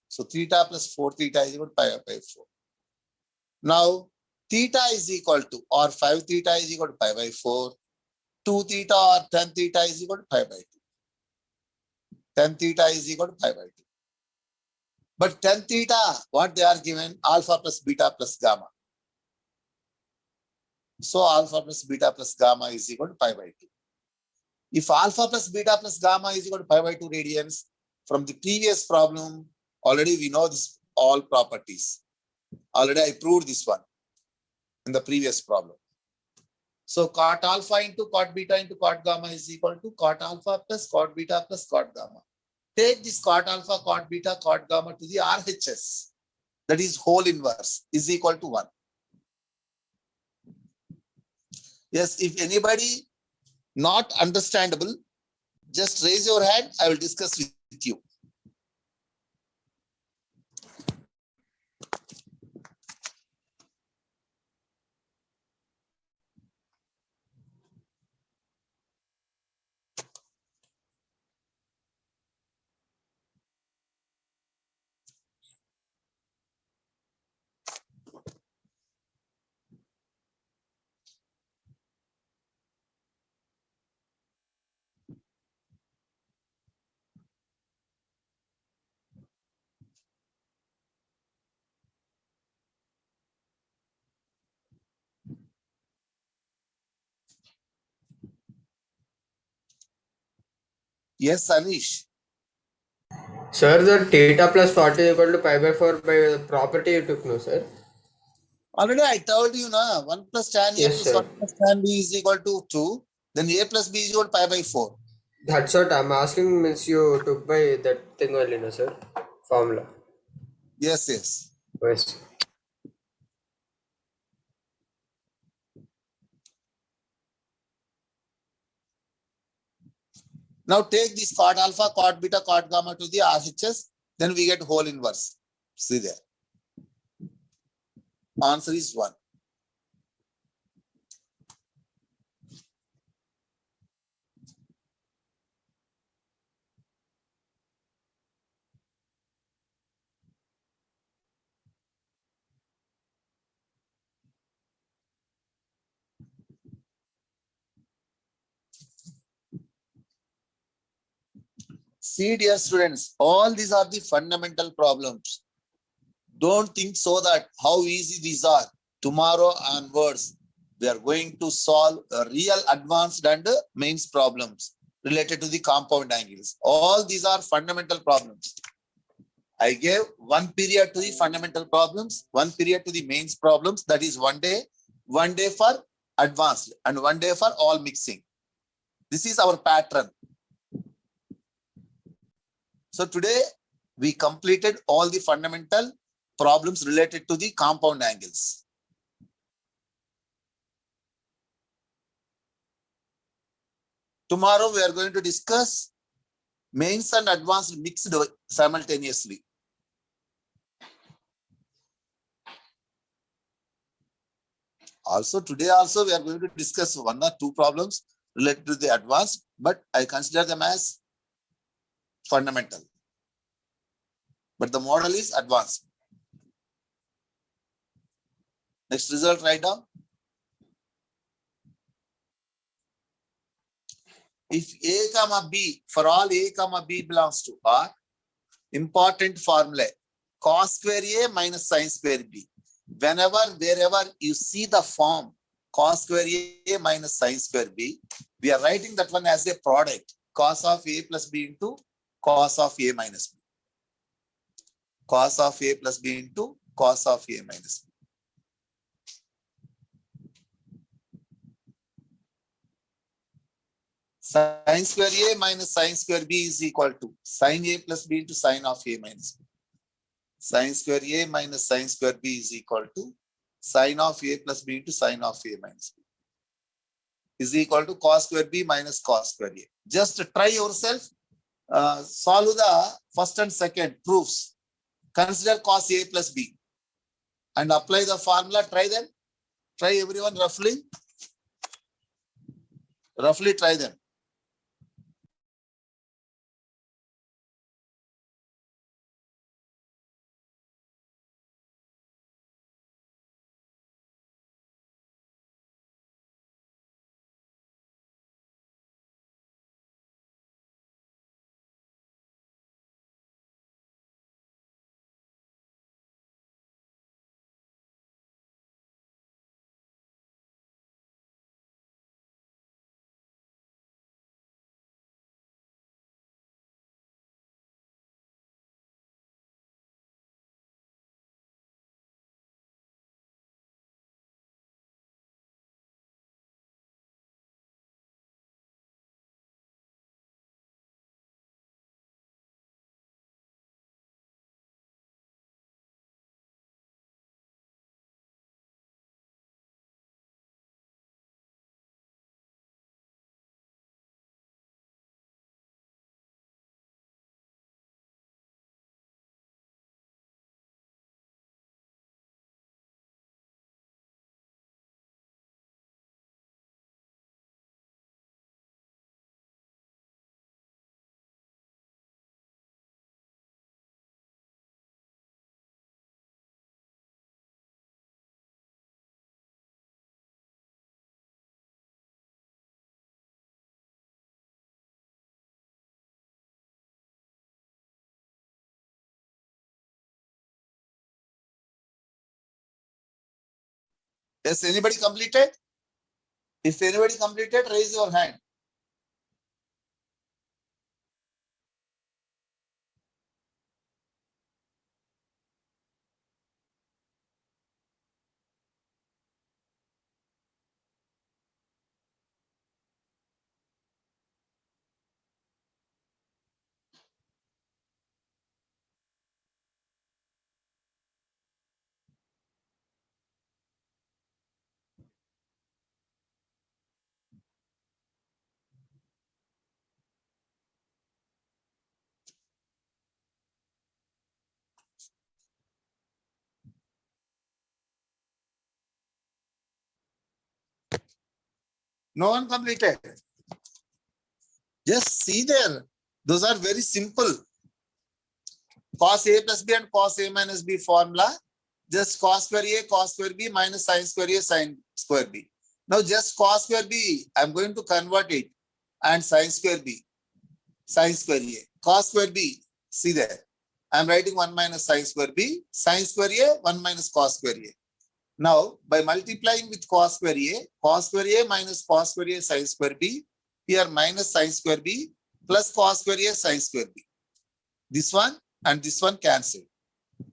So theta plus 4 theta is equal to pi by 4. Now theta is equal to, or 5 theta is equal to pi by 4. 2 theta or 10 theta is equal to pi by 2. 10 theta is equal to pi by 2. But 10 theta, what they are given? Alpha plus beta plus gamma. So alpha plus beta plus gamma is equal to pi by 2. If alpha plus beta plus gamma is equal to pi by 2 radians, from the previous problem, already we know this all properties. Already I proved this one in the previous problem. So cot alpha into cot beta into cot gamma is equal to cot alpha plus cot beta plus cot gamma. Take this cot alpha, cot beta, cot gamma to the RHS, that is whole inverse, is equal to 1. Yes, if anybody not understandable, just raise your hand, I will discuss with you. Yes, Anish. Sir, the theta plus 40 is equal to pi by 4 by the property you took, no, sir? Already I told you, na, 1 plus tan A Yes, plus sir. 1 plus tan B is equal to 2. Then A plus B is equal to pi by 4. That's what I'm asking, means you took by that thing only, no, sir? Formula. Yes, yes. Yes. Now take this cot alpha, cot beta, cot gamma to the RHS, then we get whole inverse. See there. Answer is 1. See, dear students, all these are the fundamental problems. Don't think so that how easy these are. Tomorrow onwards, we are going to solve real advanced and mains problems related to the compound angles. All these are fundamental problems. I gave 1 period to the fundamental problems, 1 period to the mains problems. That is 1 day for advanced and 1 day for all mixing. This is our pattern. So today we completed all the fundamental problems related to the compound angles. Tomorrow we are going to discuss mains and advanced mixed simultaneously. Also today also we are going to discuss 1 or 2 problems related to the advanced, but I consider them as fundamental. But the model is advanced. Next result, write down. If A comma B, for all A comma B belongs to R, important formula, cos square A minus sin square B. Whenever, wherever you see the form cos square A minus sin square B, we are writing that one as a product, cos of A plus B into cos of A minus B. Cos of A plus B into cos of A minus B. Sin square A minus sin square B is equal to sin A plus B into sin of A minus B. Sin square A minus sin square B is equal to sin of A plus B into sin of A minus B. Is equal to cos square B minus cos square A. Just try yourself, solve the first and second proofs. Consider cos A plus B. and apply the formula. Try them. Try everyone roughly. Roughly try them. Yes, anybody completed? If anybody completed, raise your hand. No one completed. Just see there. Those are very simple. Cos A plus B and cos A minus B formula. Just cos square A, cos square B minus sin square A, sin square B. Now just cos square B, I'm going to convert it, and sin square B, sin square A. Cos square B, see there. I'm writing 1 minus sin square B, sin square A, 1 minus cos square A. Now, by multiplying with cos square A minus cos square A sin square B, here minus sin square B plus cos square A sin square B. This one and this one cancel.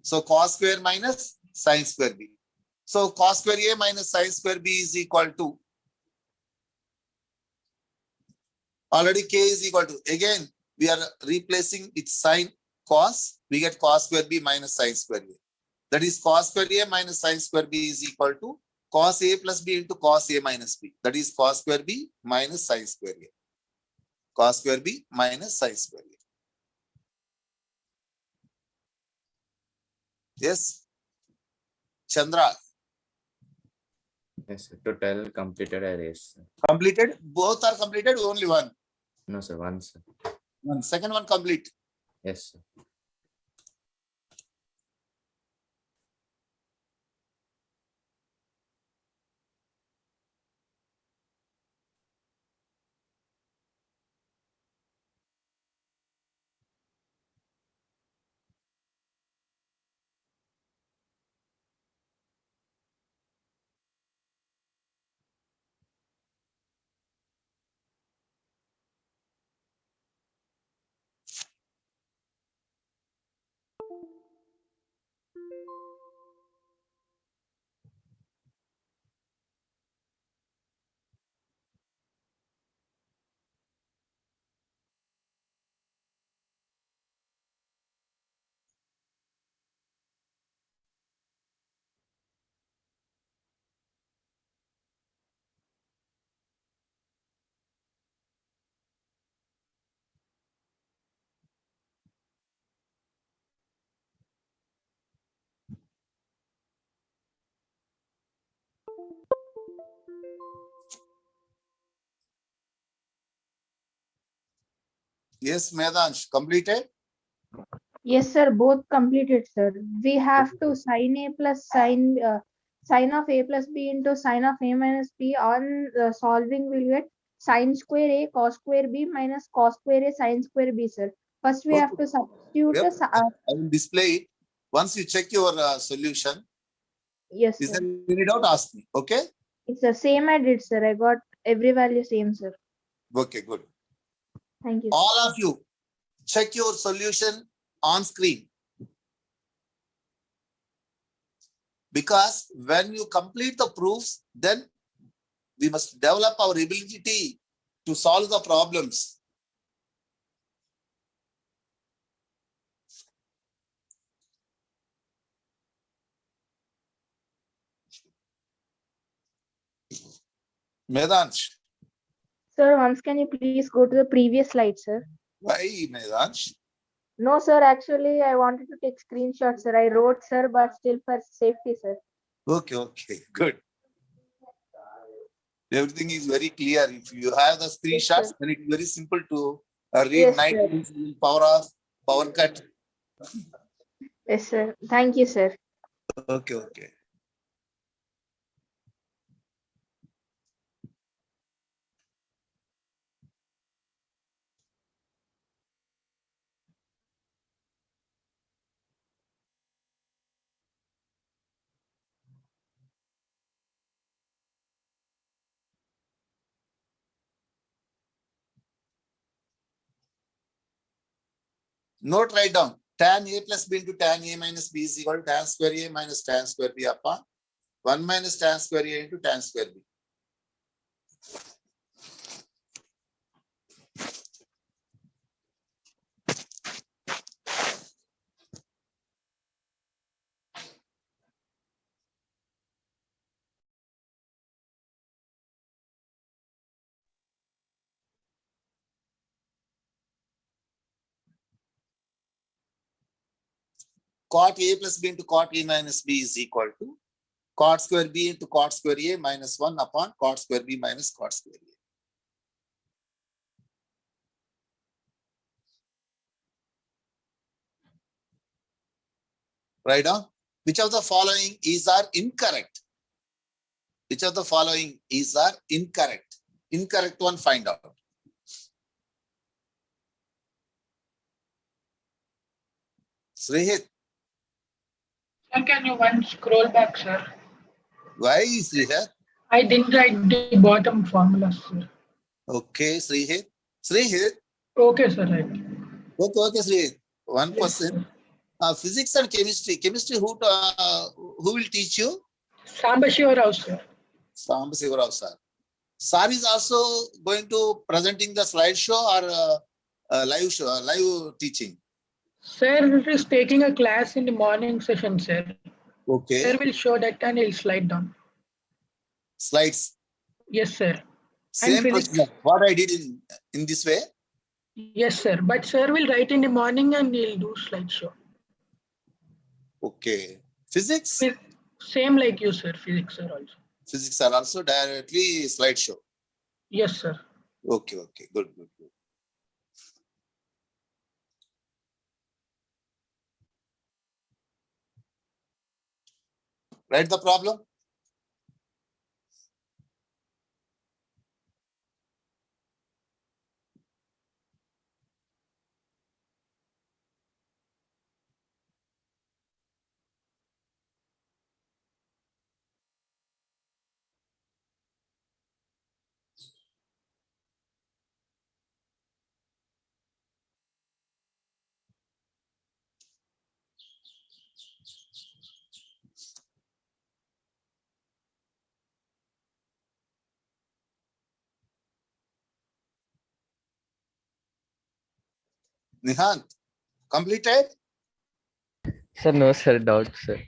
So cos square minus sin square B. So cos square A minus sin square B is equal to, already K is equal to, again, we are replacing with sin cos, we get cos square B minus sin square A. That is cos square A minus sin square B is equal to cos A plus B into cos A minus B. That is cos square B minus sin square A. Cos square B minus sin square A. Yes. Chandra, Yes, sir. To tell completed arrays. completed? Both are completed, only one. No, sir. One, sir. One. Second one complete. Yes, sir. Yes, Medansh, completed? Yes, sir. Both completed, sir. We have to sin A plus sin of A plus B into sin of A minus B. On solving, we'll get sin square A cos square B minus cos square A sin square B, sir. First, we have Okay. to substitute. Yep. I will display it. Once you check your solution, Yes, is sir. there any doubt? Ask me. Okay. It's the same I did, sir. I got every value same, sir. Okay, good. Thank you, sir. All of you, check your solution on screen. Because when you complete the proofs, then we must develop our ability to solve the problems. Medansh, Sir, once can you please go to the previous slide, sir? why Medansh? No, sir. Actually, I wanted to take screenshots, sir. I wrote, sir, but still for safety, sir. Okay, good. Everything is very clear. If you have the screenshots, sir. then it's very simple to read Yes, night sir. power off, power cut. Yes, sir. Thank you, sir. Okay. Note write down. Tan A plus B into tan A minus B is equal to tan square A minus tan square B upon 1 minus tan square A into tan square B. Cot A plus B into cot A minus B is equal to cot square B into cot square A minus 1 upon cot square B minus cot square A. Write down. Which of the following is are incorrect? Which of the following is are incorrect? Incorrect one, find out. Srihit, Sir, can you once scroll back, sir? why Srihit? I didn't write the bottom formula, sir. Okay, Srihit. Srihit. Okay, sir, right. Okay, Srihit. One Yes, question. sir. Physics and chemistry. Chemistry, who will teach you? Samba Shivarao, sir. Sam Sivarao sir. Sir is also going to presenting the slideshow or live show, live teaching. Sir is taking a class in the morning session, sir. Okay. Sir will show that and he'll slide down. Slides. Yes, sir. Same physics. procedure. What I did in this way. Yes, sir. But sir will write in the morning and he'll do slideshow. Okay. Physics. Same like you, sir. Physics, sir, also. Physics are also directly slideshow. Yes, sir. Okay. Good. Write the problem. Nihant, completed? Sir, no, sir, doubt, sir.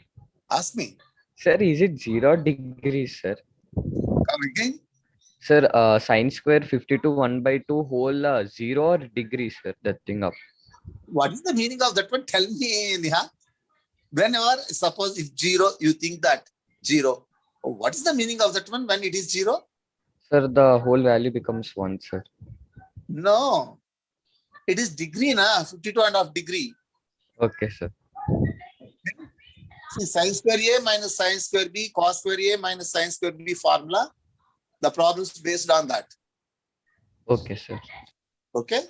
Ask me. Sir, is it 0 degrees, sir? Come again. Sir, sine square 52 1 by 2 whole 0 degrees, sir, that thing up. What is the meaning of that one? Tell me, Nihant. Whenever, suppose if 0, you think that 0. What is the meaning of that one when it is 0? Sir, the whole value becomes 1, sir. No, it is degree, na 52.5 degree. Okay, sir. See, sin square A minus sin square B, cos square A minus sin square B formula. The problem is based on that. Okay, sir. Okay.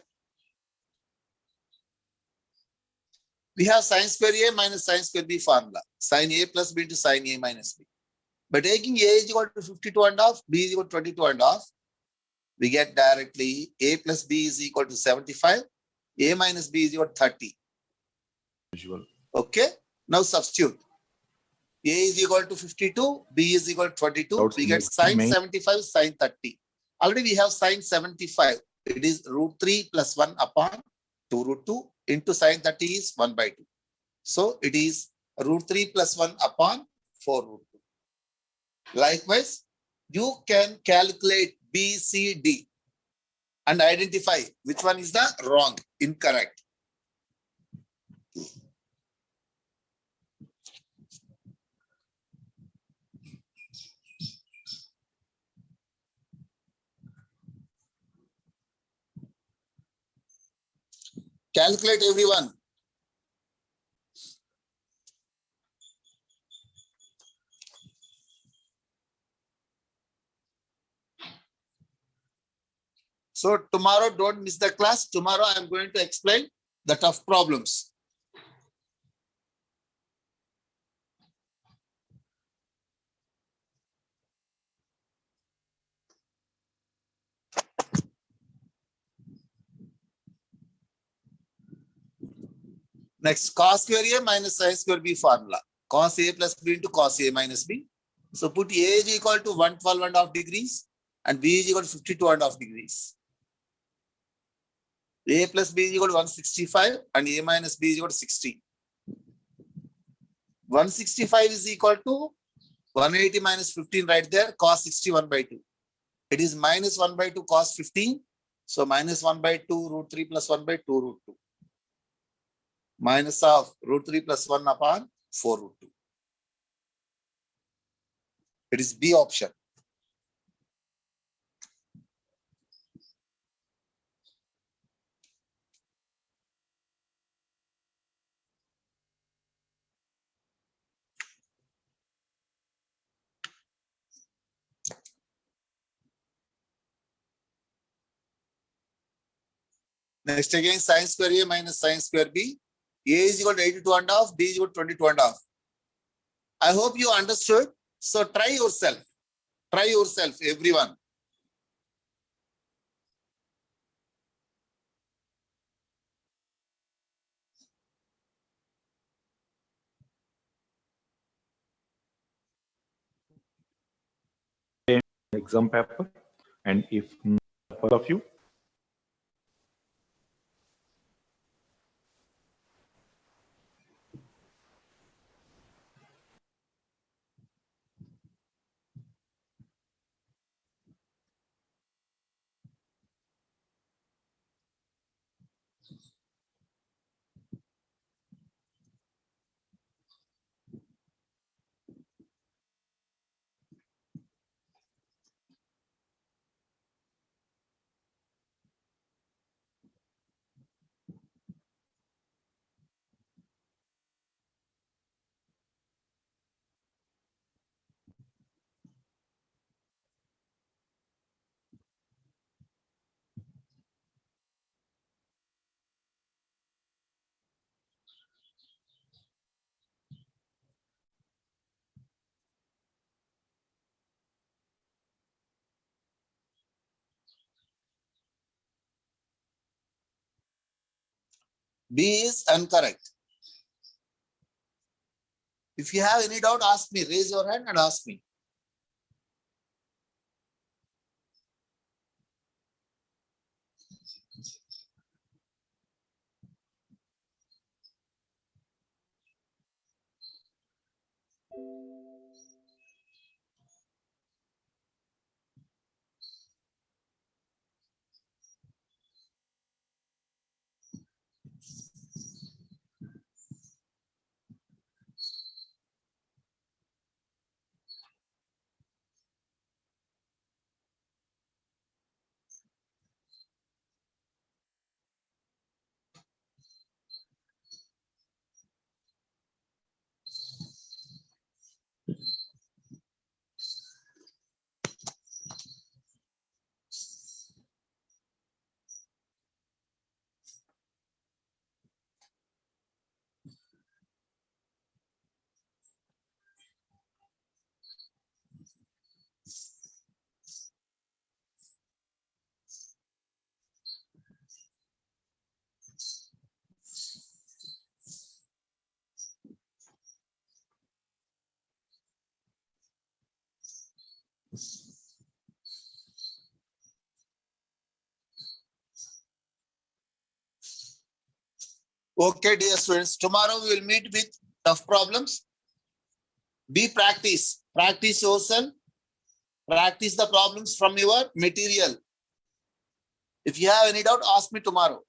We have sin square A minus sin square B formula. Sin A plus B into sin A minus B. By taking A is equal to 52.5, B is equal to 22.5, we get directly A plus B is equal to 75, A minus B is equal to 30. Usual. Okay. Now substitute. A is equal to 52, B is equal to 22. Doubts We get next sin main- 75, sin 30. Already we have sin 75. It is root 3 plus 1 upon 2 root 2 into sin 30 is 1 by 2. So it is root 3 plus 1 upon 4 root 2. Likewise, you can calculate B, C, D and identify which one is the wrong, incorrect. Calculate everyone. So tomorrow, don't miss the class. Tomorrow, I'm going to explain the tough problems. Next, cos square A minus sin square B formula. Cos A plus B into cos A minus B. So put A is equal to 112.5 degrees and B is equal to 52.5 degrees. A plus B is equal to 165 and A minus B is equal to 60. 165 is equal to 180 minus 15 right there, cos 61 by 2. It is minus 1 by 2 cos 15. So minus 1 by 2 root 3 plus 1 by 2 root 2. Minus of root 3 plus 1 upon 4 root 2. It is B option. Next again, sin square A minus sin square B. A is equal to 82.5, B is equal to 22.5. I hope you understood. So try yourself. Try yourself, everyone. Exam paper, and if all of you, B is incorrect. If you have any doubt, ask me. Raise your hand and ask me. Okay, dear students, tomorrow we will meet with tough problems. Be practice yourself. Practice the problems from your material. If you have any doubt, ask me tomorrow.